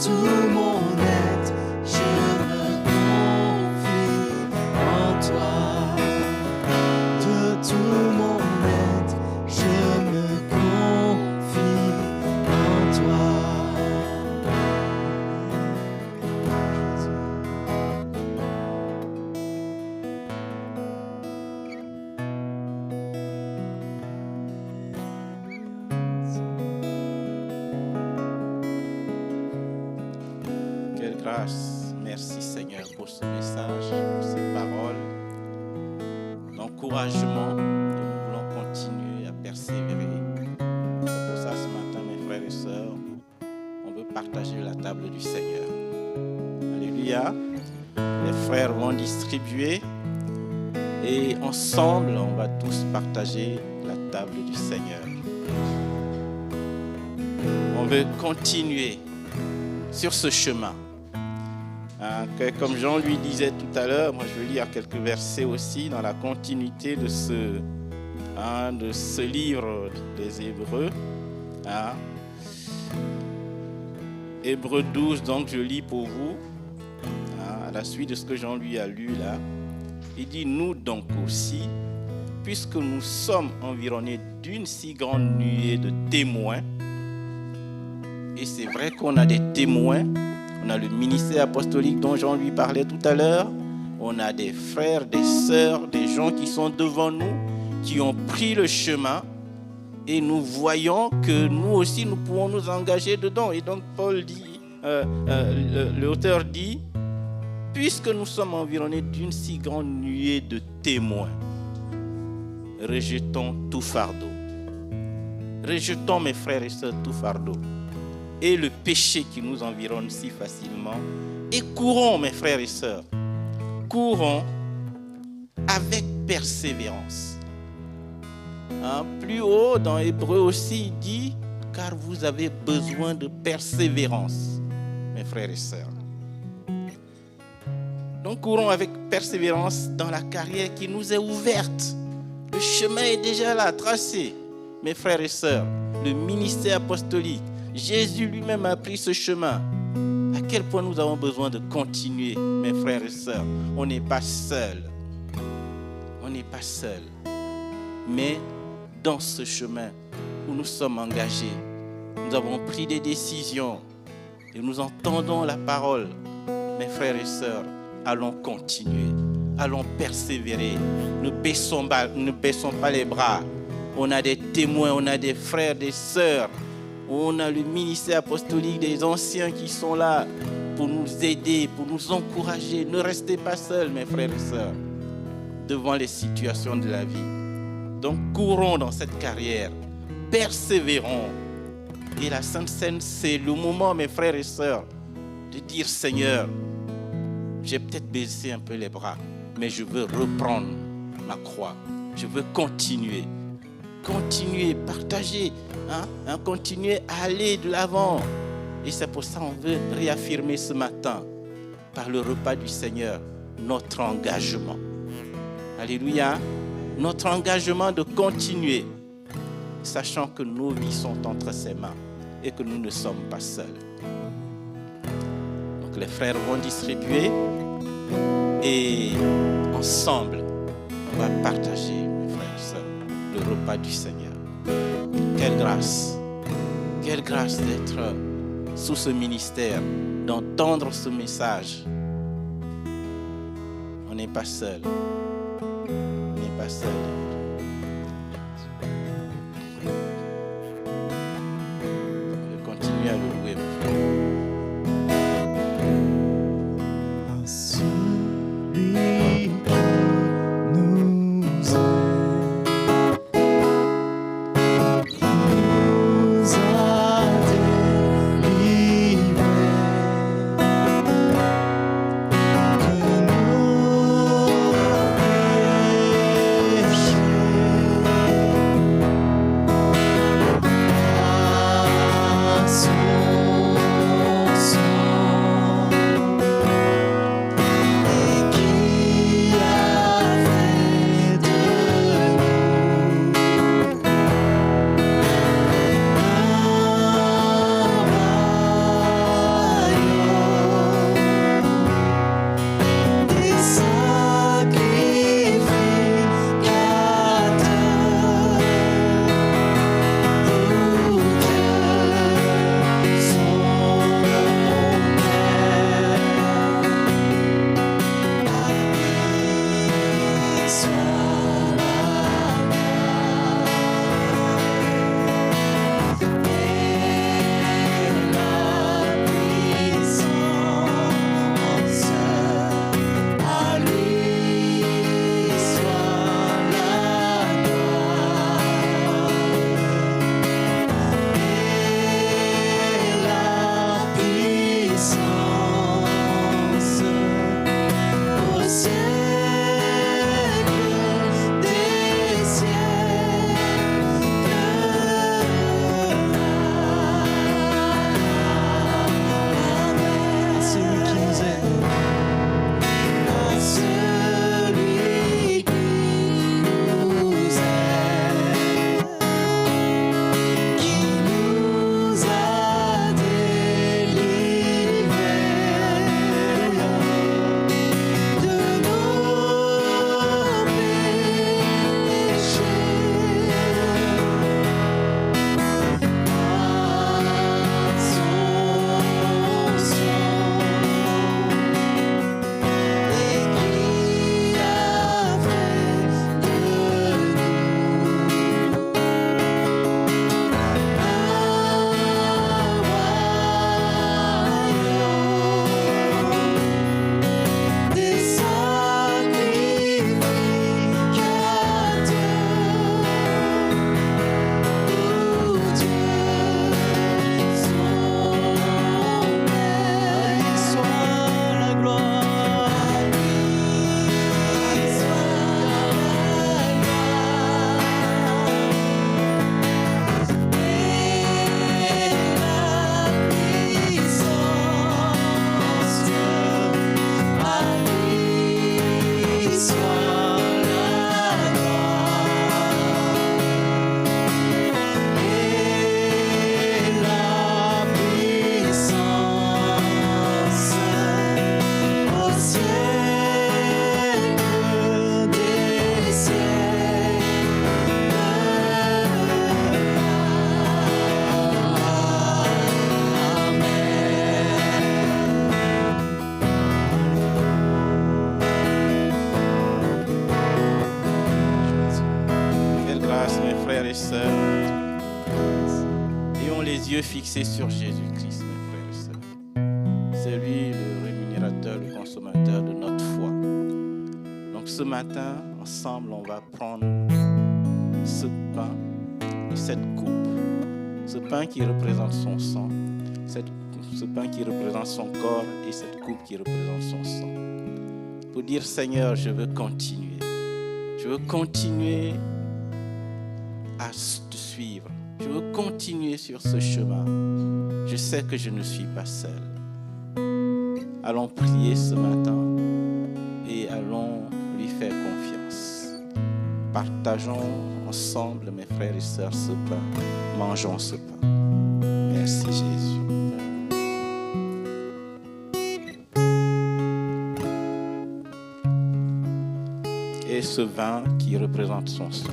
C: tout mon être, je me confie en toi. De tout mon être, je me confie en toi.
A: Quelle grâce. Merci Seigneur pour ce message, pour ces paroles d'encouragement. Et nous voulons continuer à persévérer. C'est pour ça ce matin, mes frères et sœurs, on veut partager la table du Seigneur. Alléluia. Les frères vont distribuer et ensemble, on va tous partager la table du Seigneur. On veut continuer sur ce chemin. Comme Jean lui disait tout à l'heure, moi je vais lire quelques versets aussi dans la continuité de ce livre des Hébreux. Hébreux 12, donc je lis pour vous, à la suite de ce que Jean lui a lu là. Il dit, nous donc aussi, puisque nous sommes environnés d'une si grande nuée de témoins, et c'est vrai qu'on a des témoins. On a le ministère apostolique dont Jean lui parlait tout à l'heure. On a des frères, des sœurs, des gens qui sont devant nous, qui ont pris le chemin. Et nous voyons que nous aussi, nous pouvons nous engager dedans. Et donc Paul dit, l'auteur dit, puisque nous sommes environnés d'une si grande nuée de témoins, rejetons tout fardeau. Rejetons, mes frères et sœurs, tout fardeau. Et le péché qui nous environne si facilement. Et courons, mes frères et sœurs, courons avec persévérance. Plus haut, dans Hébreux aussi, il dit, car vous avez besoin de persévérance, mes frères et sœurs. Donc courons avec persévérance dans la carrière qui nous est ouverte. Le chemin est déjà là, tracé, mes frères et sœurs. Le ministère apostolique. Jésus lui-même a pris ce chemin. À quel point nous avons besoin de continuer, mes frères et sœurs. On n'est pas seul. On n'est pas seul. Mais dans ce chemin où nous sommes engagés, nous avons pris des décisions et nous entendons la parole. Mes frères et sœurs, allons continuer. Allons persévérer. Ne baissons pas les bras. On a des témoins, on a des frères, des sœurs. On a le ministère apostolique des anciens qui sont là pour nous aider, pour nous encourager. Ne restez pas seuls, mes frères et sœurs, devant les situations de la vie. Donc, courons dans cette carrière, persévérons. Et la Sainte Seine, c'est le moment, mes frères et sœurs, de dire, Seigneur, j'ai peut-être baissé un peu les bras, mais je veux reprendre ma croix. Je veux continuer, partager. Continuer à aller de l'avant. Et c'est pour ça qu'on veut réaffirmer ce matin, par le repas du Seigneur, notre engagement. Alléluia. Notre engagement de continuer, sachant que nos vies sont entre ses mains et que nous ne sommes pas seuls. Donc les frères vont distribuer et ensemble, on va partager, mes frères et sœurs, le repas du Seigneur. Quelle grâce d'être sous ce ministère, d'entendre ce message. On n'est pas seul. On n'est pas seul. On va continuer à le louer, mon frère.
C: Celui qui nous a délivrés de nos péchés.
A: et sœurs, ayons les yeux fixés sur Jésus-Christ, mes frères et sœurs. C'est lui le rémunérateur, le consommateur de notre foi. Donc ce matin, ensemble, on va prendre ce pain et cette coupe. Ce pain qui représente son sang, ce pain qui représente son corps et cette coupe qui représente son sang. Pour dire, Seigneur, je veux continuer. Je veux continuer à te suivre. Je veux continuer sur ce chemin. Je sais que je ne suis pas seul. Allons prier ce matin et allons lui faire confiance. Partageons ensemble, mes frères et sœurs, ce pain. Mangeons ce pain. Merci Jésus. Et ce vin qui représente son sang.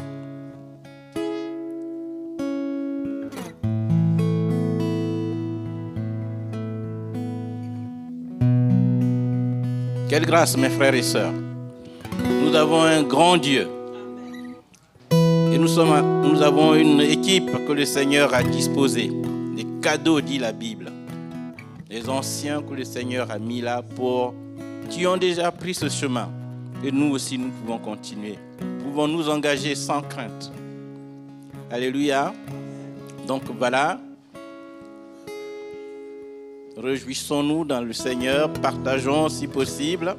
A: Quelle grâce, mes frères et sœurs. Nous avons un grand Dieu. Et nous avons une équipe que le Seigneur a disposée. Des cadeaux, dit la Bible. Les anciens que le Seigneur a mis là qui ont déjà pris ce chemin. Et nous aussi, nous pouvons continuer. Nous pouvons nous engager sans crainte. Alléluia. Donc voilà. Réjouissons-nous dans le Seigneur. Partageons si possible.